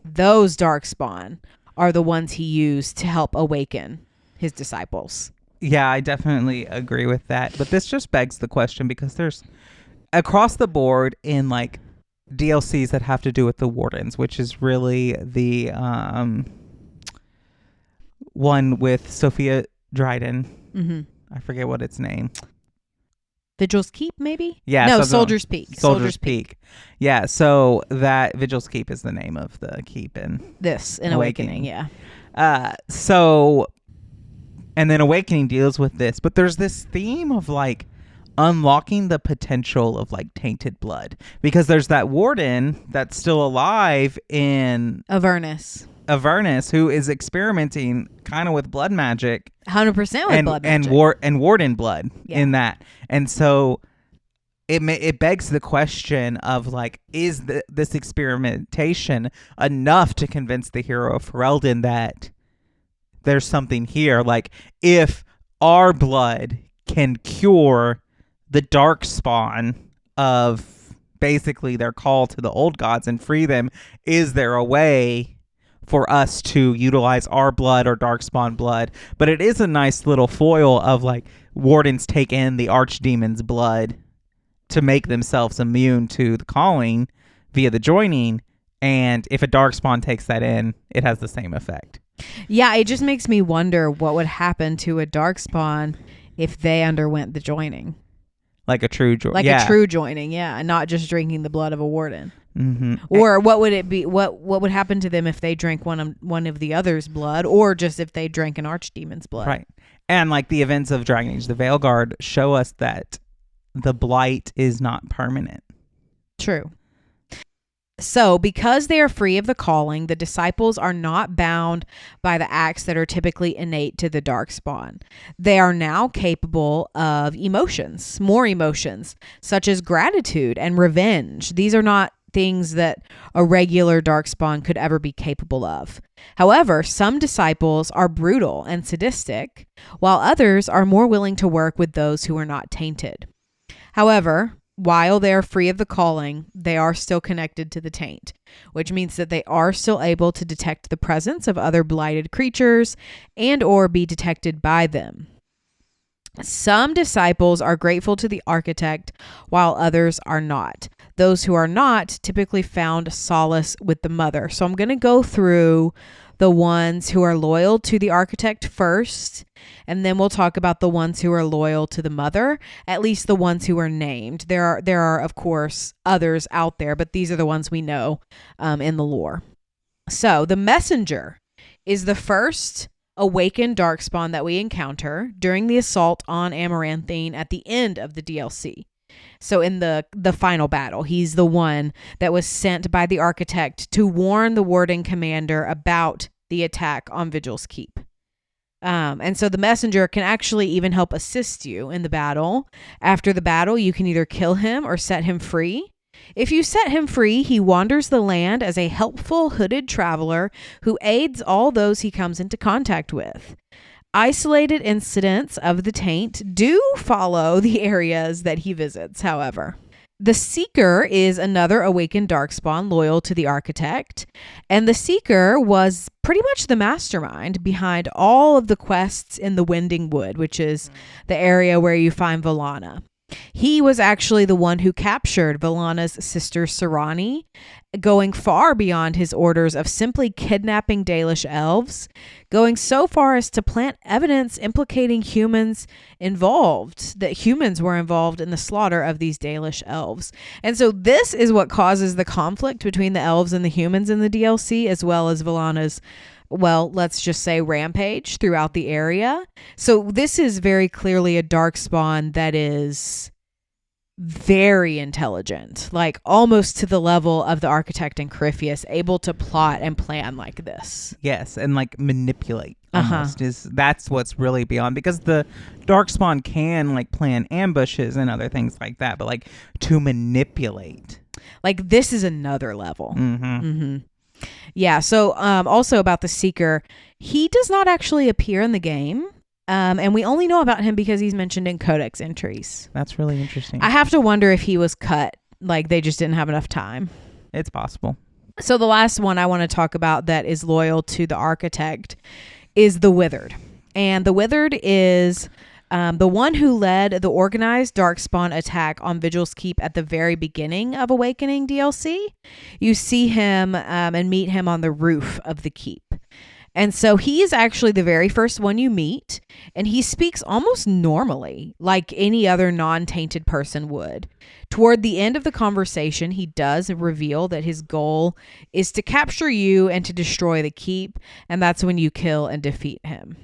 S14: those Darkspawn are the ones he used to help awaken his disciples.
S13: Yeah, I definitely agree with that. But this just begs the question, because there's across the board in like DLCs that have to do with the wardens, which is really the one with Sophia Dryden.
S14: Mm-hmm.
S13: I forget what its name.
S14: Vigil's Keep, maybe?
S13: Yeah.
S14: No, Soldier's Peak.
S13: Soldier's Peak. Yeah, so that Vigil's Keep is the name of the keep in
S14: Awakening, yeah.
S13: So, and then Awakening deals with this, but there's this theme of like unlocking the potential of like tainted blood, because there's that warden that's still alive in
S14: Avernus,
S13: who is experimenting kind of with blood magic,
S14: 100% with blood magic,
S13: and warden blood in that. And so it begs the question of like, is this experimentation enough to convince the hero of Ferelden that there's something here? Like, if our blood can cure the Darkspawn of basically their call to the old gods and free them, is there a way for us to utilize our blood or Darkspawn blood? But it is a nice little foil of like, wardens take in the archdemon's blood to make themselves immune to the calling via the joining, and if a Darkspawn takes that in, it has the same effect.
S14: Yeah, it just makes me wonder what would happen to a Darkspawn if they underwent the joining.
S13: Like a true joining.
S14: A true joining, yeah, and not just drinking the blood of a warden.
S13: Mm-hmm.
S14: Or what would it be? What would happen to them if they drank one of the other's blood, or just if they drank an archdemon's blood?
S13: Right. And like the events of Dragon Age, the Veilguard show us that the blight is not permanent.
S14: True. So, because they are free of the calling, the disciples are not bound by the acts that are typically innate to the Darkspawn. They are now capable of emotions, more emotions, such as gratitude and revenge. These are not things that a regular Darkspawn could ever be capable of. However, some disciples are brutal and sadistic, while others are more willing to work with those who are not tainted. However, while they are free of the calling, they are still connected to the taint, which means that they are still able to detect the presence of other blighted creatures and or be detected by them. Some disciples are grateful to the architect, while others are not. Those who are not typically found solace with the mother. So I'm going to go through the ones who are loyal to the architect first, and then we'll talk about the ones who are loyal to the mother, at least the ones who are named. There are of course others out there, but these are the ones we know in the lore. So the messenger is the first awakened Darkspawn that we encounter during the assault on Amaranthine at the end of the DLC. So in the final battle, he's the one that was sent by the architect to warn the warden commander about the attack on Vigil's Keep. And so the messenger can actually even help assist you in the battle. After the battle, you can either kill him or set him free. If you set him free, he wanders the land as a helpful hooded traveler who aids all those he comes into contact with. Isolated incidents of the taint do follow the areas that he visits, however. The Seeker is another awakened Darkspawn loyal to the architect, and the Seeker was pretty much the mastermind behind all of the quests in the Winding Wood, which is the area where you find Vallana. He was actually the one who captured Vallana's sister Serani, going far beyond his orders of simply kidnapping Dalish elves, going so far as to plant evidence implicating humans that humans were involved in the slaughter of these Dalish elves. And so this is what causes the conflict between the elves and the humans in the DLC, as well as Vallana's, well, let's just say rampage throughout the area. So this is very clearly a Darkspawn that is very intelligent, like almost to the level of the architect and Corypheus, able to plot and plan like this.
S13: Yes, and like manipulate almost that's what's really beyond, because the Darkspawn can like plan ambushes and other things like that, but like to manipulate,
S14: like this is another level. Yeah, so also about the Seeker, he does not actually appear in the game. And we only know about him because he's mentioned in codex entries.
S13: That's really interesting.
S14: I have to wonder if he was cut, like they just didn't have enough time.
S13: It's possible.
S14: So the last one I want to talk about that is loyal to the architect is the Withered. And the Withered is the one who led the organized Darkspawn attack on Vigil's Keep at the very beginning of Awakening DLC. You see him and meet him on the roof of the keep. And so he is actually the very first one you meet, and he speaks almost normally, like any other non-tainted person would. Toward the end of the conversation, he does reveal that his goal is to capture you and to destroy the keep, and that's when you kill and defeat him.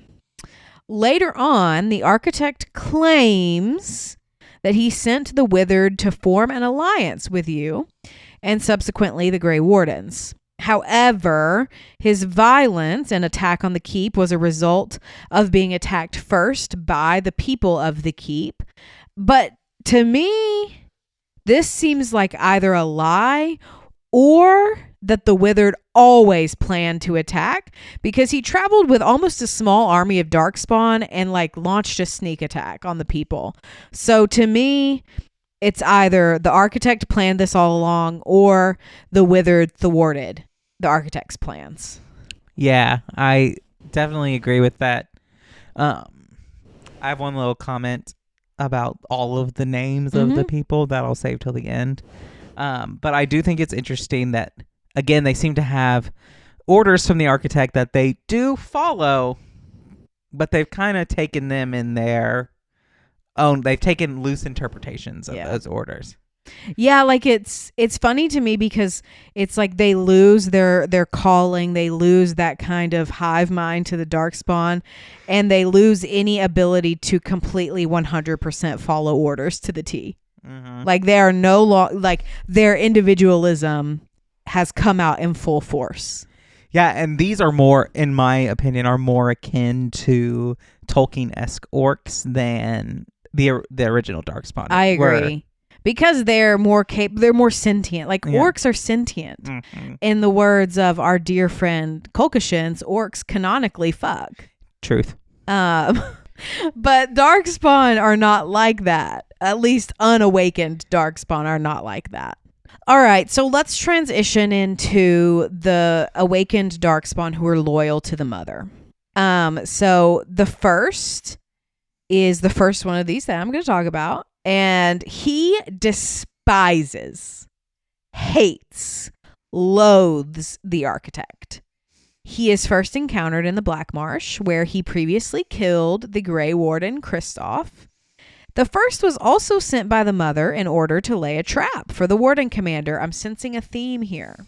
S14: Later on, the architect claims that he sent the Withered to form an alliance with you, and subsequently the Grey Wardens. However, his violence and attack on the keep was a result of being attacked first by the people of the keep. But to me, this seems like either a lie or that the Withered always planned to attack, because he traveled with almost a small army of Darkspawn and like launched a sneak attack on the people. So to me, it's either the architect planned this all along or the Withered thwarted the architect's plans.
S13: Yeah, I definitely agree with that. I have one little comment about all of the names of the people that I'll save till the end. But I do think it's interesting that, again, they seem to have orders from the architect that they do follow, but they've kind of taken them in their own. They've taken loose interpretations of those orders.
S14: Yeah, like it's funny to me because it's like they lose their calling, they lose that kind of hive mind to the Darkspawn, and they lose any ability to completely 100% follow orders to the T. Like they are no longer, like their individualism has come out in full force.
S13: Yeah, and these are more, in my opinion, are more akin to Tolkien-esque orcs than the original Darkspawn.
S14: I agree. Because they're more they're more sentient. Like orcs are sentient. In the words of our dear friend Kolkashins, orcs canonically fuck.
S13: Truth.
S14: But Darkspawn are not like that. At least unawakened Darkspawn are not like that. All right, so let's transition into the awakened Darkspawn who are loyal to the mother. So the first is the first one of these that I'm going to talk about. And he despises, hates, loathes the architect. He is first encountered in the Black Marsh, where he previously killed the Grey Warden, Kristoff. The first was also sent by the mother in order to lay a trap for the Warden Commander. I'm sensing a theme here.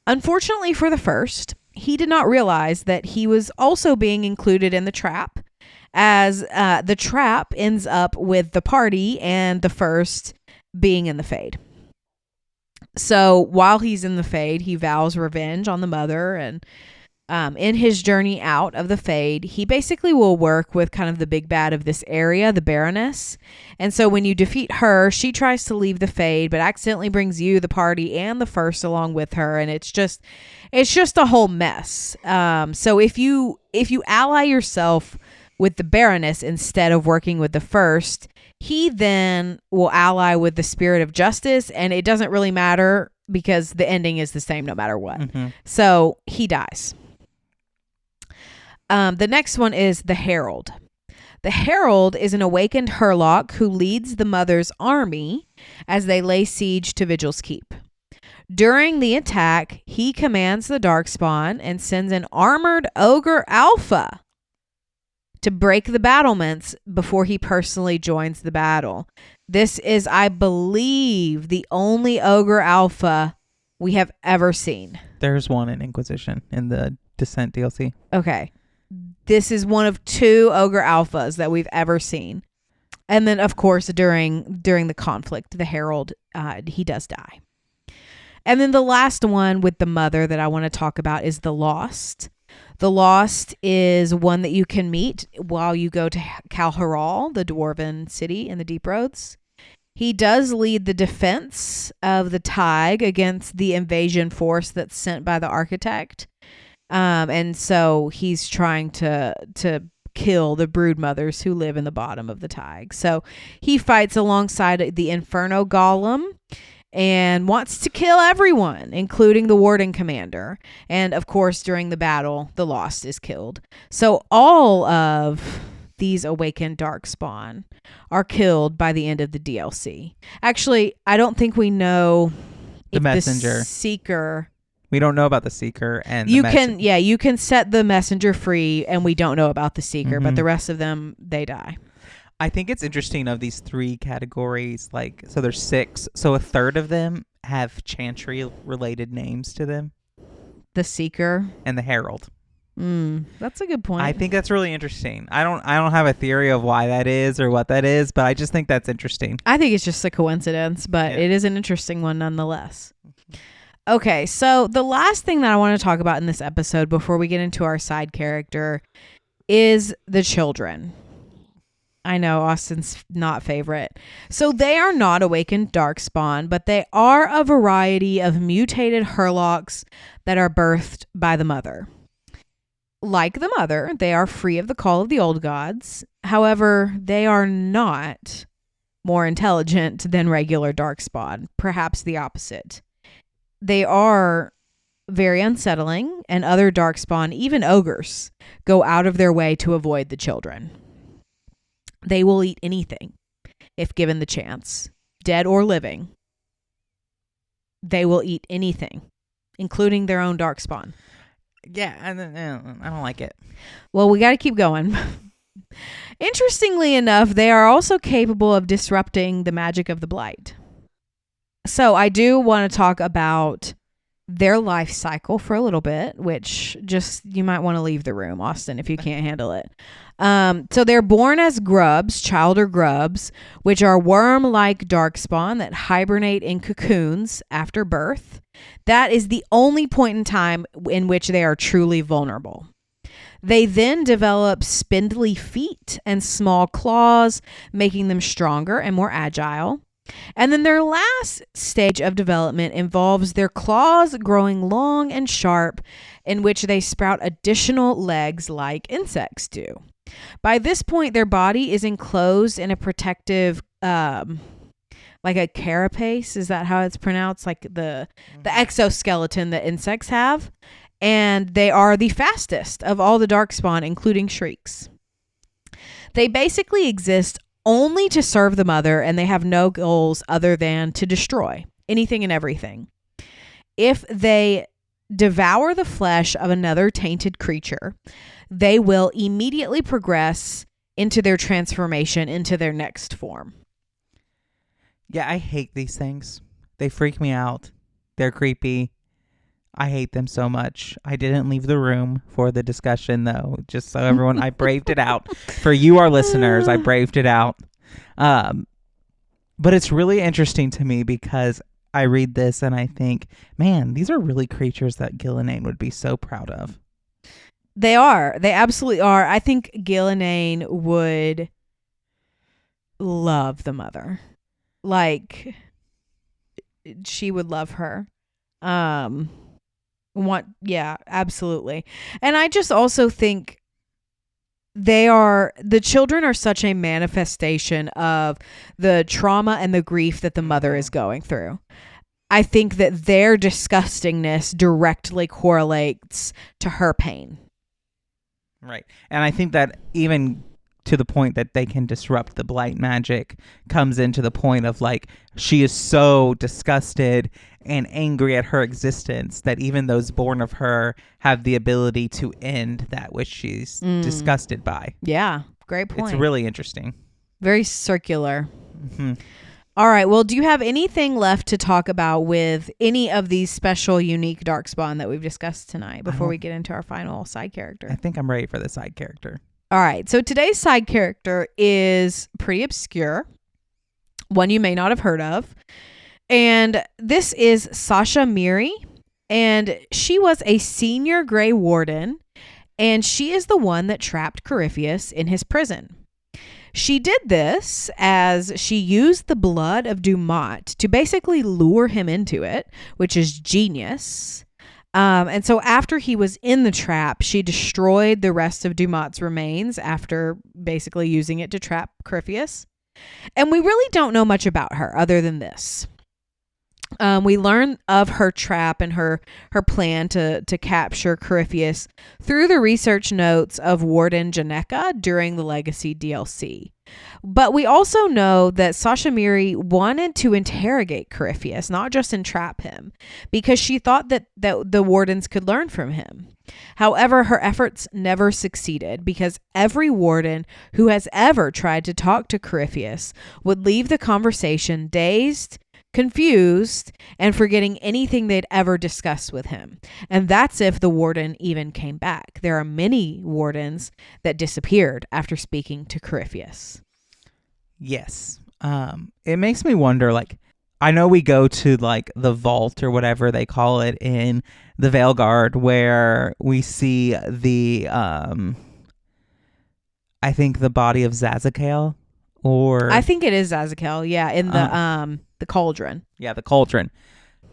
S14: Unfortunately for the first, he did not realize that he was also being included in the trap, as the trap ends up with the party and the first being in the Fade. So while he's in the Fade, he vows revenge on the mother, and in his journey out of the Fade, he basically will work with kind of the big bad of this area, the Baroness. And so when you defeat her, she tries to leave the Fade, but accidentally brings you, the party, and the first along with her, and it's just a whole mess. So if you ally yourself with the Baroness instead of working with the first, he then will ally with the Spirit of Justice, and it doesn't really matter because the ending is the same no matter what. So he dies. The next one is the Herald. The Herald is an awakened Hurlock who leads the mother's army as they lay siege to Vigil's Keep. During the attack, he commands the Darkspawn and sends an armored Ogre Alpha to break the battlements before he personally joins the battle. This is, I believe, the only Ogre Alpha we have ever seen.
S13: There's one in Inquisition in the Descent DLC.
S14: Okay. This is one of 2 Ogre Alphas that we've ever seen. And then, of course, during the conflict, the Herald, he does die. And then the last one with the mother that I want to talk about is the Lost. The Lost is one that you can meet while you go to Kalharal, the dwarven city in the Deep Roads. He does lead the defense of the Tig against the invasion force that's sent by the architect. And so he's trying to kill the brood mothers who live in the bottom of the Tig. So he fights alongside the Inferno Golem and wants to kill everyone, including the Warden Commander. And of course, during the battle, the Lost is killed. So all of these awakened Darkspawn are killed by the end of the DLC. Actually, I don't think we know
S13: The
S14: if
S13: messenger.
S14: the Seeker...
S13: We don't know about the Seeker and
S14: you can set the messenger free, and we don't know about the Seeker, but
S13: Mhm.
S14: the rest of them, they die.
S13: I think it's interesting of these 3 categories, like, so there's 6, so a third of them have Chantry related names to them.
S14: The Seeker
S13: and the Herald.
S14: That's a good point.
S13: I think that's really interesting. I don't have a theory of why that is or what that is, but I just think that's interesting.
S14: I think it's just a coincidence, but it is an interesting one nonetheless. Okay, so the last thing that I want to talk about in this episode before we get into our side character is the children. I know Austin's not favorite. So they are not awakened Darkspawn, but they are a variety of mutated Hurlocks that are birthed by the mother. Like the mother, they are free of the call of the old gods. However, they are not more intelligent than regular Darkspawn, perhaps the opposite. They are very unsettling, and other Darkspawn, even ogres, go out of their way to avoid the children. They will eat anything if given the chance, dead or living. They will eat anything, including their own Darkspawn.
S13: Yeah, I don't like it.
S14: Well, we got to keep going. Interestingly enough, they are also capable of disrupting the magic of the Blight. So I do want to talk about their life cycle for a little bit, which just you might want to leave the room, Austin, if you can't handle it. So they're born as grubs, child or grubs, which are worm-like Darkspawn that hibernate in cocoons after birth. That is the only point in time in which they are truly vulnerable. They then develop spindly feet and small claws, making them stronger and more agile. And then their last stage of development involves their claws growing long and sharp, in which they sprout additional legs like insects do. By this point, their body is enclosed in a protective, like a carapace. Is that how it's pronounced? Like the exoskeleton that insects have. And they are the fastest of all the Darkspawn, including Shrieks. They basically exist only to serve the mother, and they have no goals other than to destroy anything and everything. If they devour the flesh of another tainted creature, they will immediately progress into their transformation into their next form.
S13: Yeah, I hate these things. They freak me out. They're creepy. I hate them so much. I didn't leave the room for the discussion, though. Just so everyone, I braved it out. For you, our listeners, I braved it out. But it's really interesting to me because I read this and I think, man, these are really creatures that Gillenane would be so proud of.
S14: They are. They absolutely are. I think Gillenane would love the mother. Like, she would love her. Yeah, absolutely. And I just also think the children are such a manifestation of the trauma and the grief that the mother is going through. I think that their disgustingness directly correlates to her pain.
S13: Right. And I think that even to the point that they can disrupt the blight magic comes into the point of like, she is so disgusted and angry at her existence that even those born of her have the ability to end that which she's disgusted by.
S14: Yeah. Great point.
S13: It's really interesting.
S14: Very circular.
S13: Mm-hmm.
S14: All right. Well, do you have anything left to talk about with any of these special, unique Darkspawn that we've discussed tonight before we get into our final side character?
S13: I think I'm ready for the side character.
S14: All right. So today's side character is pretty obscure, one you may not have heard of. And this is Sasha Miri. And she was a senior Grey Warden. And she is the one that trapped Corypheus in his prison. She did this as she used the blood of Dumont to basically lure him into it, which is genius. And so after he was in the trap, she destroyed the rest of Dumont's remains after basically using it to trap Corypheus. And we really don't know much about her other than this. We learn of her trap and her plan to capture Corypheus through the research notes of Warden Janeka during the Legacy DLC. But we also know that Sasha Miri wanted to interrogate Corypheus, not just entrap him, because she thought that the wardens could learn from him. However, her efforts never succeeded because every warden who has ever tried to talk to Corypheus would leave the conversation dazed, confused, and forgetting anything they'd ever discussed with him. And that's if the warden even came back. There are many wardens that disappeared after speaking to Corypheus.
S13: Yes. It makes me wonder, like, I know we go to like the vault or whatever they call it in the Veilguard where we see the I think the body of Zazakel, or
S14: I think it is Zazakel, yeah, in the cauldron.
S13: Yeah, the cauldron.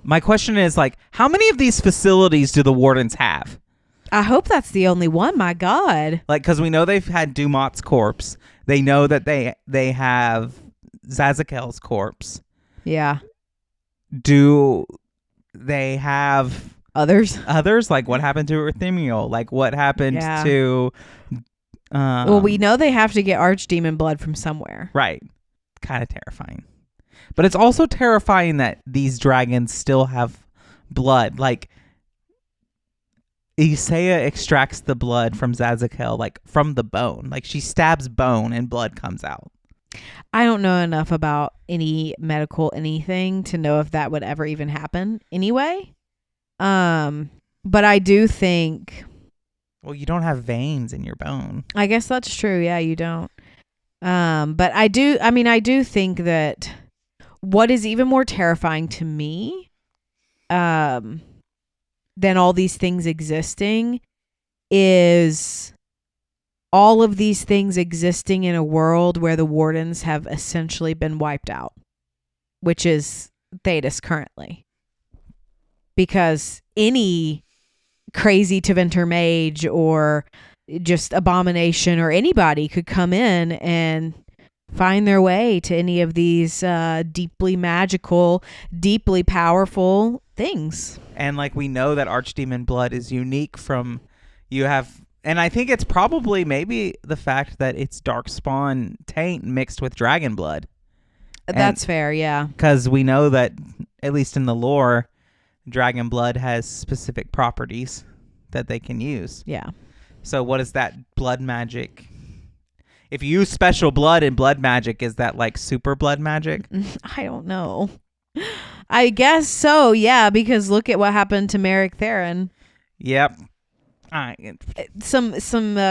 S13: My question is, like, how many of these facilities do the wardens have?
S14: I hope that's the only one, my God.
S13: Like, because we know they've had Dumont's corpse. They know that they have Zazakel's corpse.
S14: Yeah.
S13: Do they have
S14: others?
S13: Like, what happened to Arthemiel? Like, what happened to...
S14: well, we know they have to get archdemon blood from somewhere.
S13: Right. Kind of terrifying. But it's also terrifying that these dragons still have blood. Like, Isaiah extracts the blood from Zazakel, like, from the bone. Like, she stabs bone and blood comes out.
S14: I don't know enough about any medical anything to know if that would ever even happen anyway. But I do think...
S13: Well, you don't have veins in your bone.
S14: I guess that's true. Yeah, you don't. But I do think that what is even more terrifying to me than all these things existing is all of these things existing in a world where the wardens have essentially been wiped out, which is Thedas currently. Because any crazy Tevinter mage or just abomination or anybody could come in and find their way to any of these deeply magical, deeply powerful things.
S13: And like, we know that archdemon blood is unique from and I think it's probably maybe the fact that it's Darkspawn taint mixed with dragon blood.
S14: That's fair, yeah.
S13: Because we know that, at least in the lore, dragon blood has specific properties that they can use.
S14: Yeah.
S13: So what is that blood magic? If you use special blood in blood magic, is that like super blood magic?
S14: I don't know. I guess so, yeah, because look at what happened to Merrick Theron.
S13: Yep.
S14: Some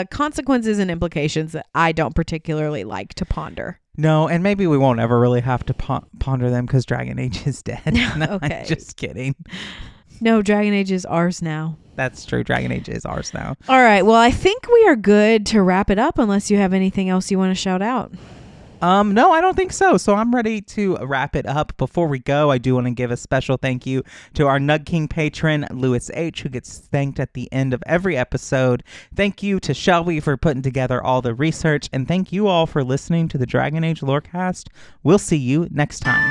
S14: consequences and implications that I don't particularly like to ponder.
S13: No, and maybe we won't ever really have to ponder them because Dragon Age is dead. No,
S14: okay.
S13: I'm just kidding.
S14: No, Dragon Age is ours now.
S13: That's true. Dragon Age is ours now.
S14: All right. Well, I think we are good to wrap it up unless you have anything else you want to shout out.
S13: No, I don't think so. So I'm ready to wrap it up. Before we go, I do want to give a special thank you to our Nug King patron, Lewis H., who gets thanked at the end of every episode. Thank you to Shelby for putting together all the research, and thank you all for listening to the Dragon Age Lorecast. We'll see you next time.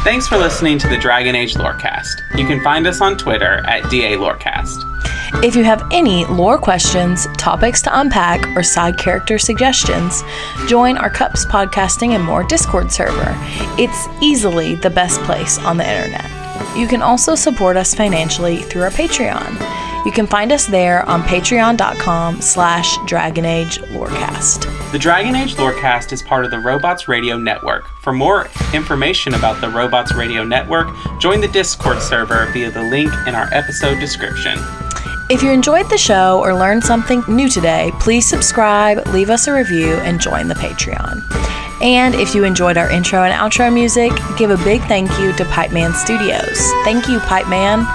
S12: Thanks for listening to the Dragon Age Lorecast. You can find us on Twitter at DALorecast.
S11: If you have any lore questions, topics to unpack, or side character suggestions, join our Cups Podcasting and More Discord server. It's easily the best place on the internet. You can also support us financially through our Patreon. You can find us there on patreon.com/DragonAgeLorecast.
S12: The Dragon Age Lorecast is part of the Robots Radio Network. For more information about the Robots Radio Network, join the Discord server via the link in our episode description.
S11: If you enjoyed the show or learned something new today, please subscribe, leave us a review, and join the Patreon. And if you enjoyed our intro and outro music, give a big thank you to Pipeman Studios. Thank you, Pipeman.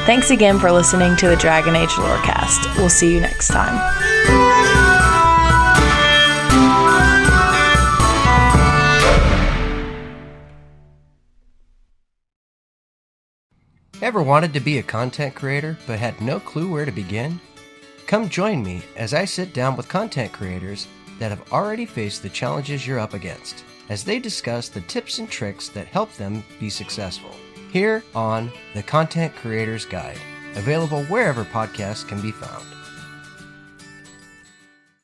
S11: Thanks again for listening to the Dragon Age Lorecast. We'll see you next time.
S2: Ever wanted to be a content creator but had no clue where to begin? Come join me as I sit down with content creators that have already faced the challenges you're up against, as they discuss the tips and tricks that help them be successful. Here on The Content Creator's Guide, available wherever podcasts can be found.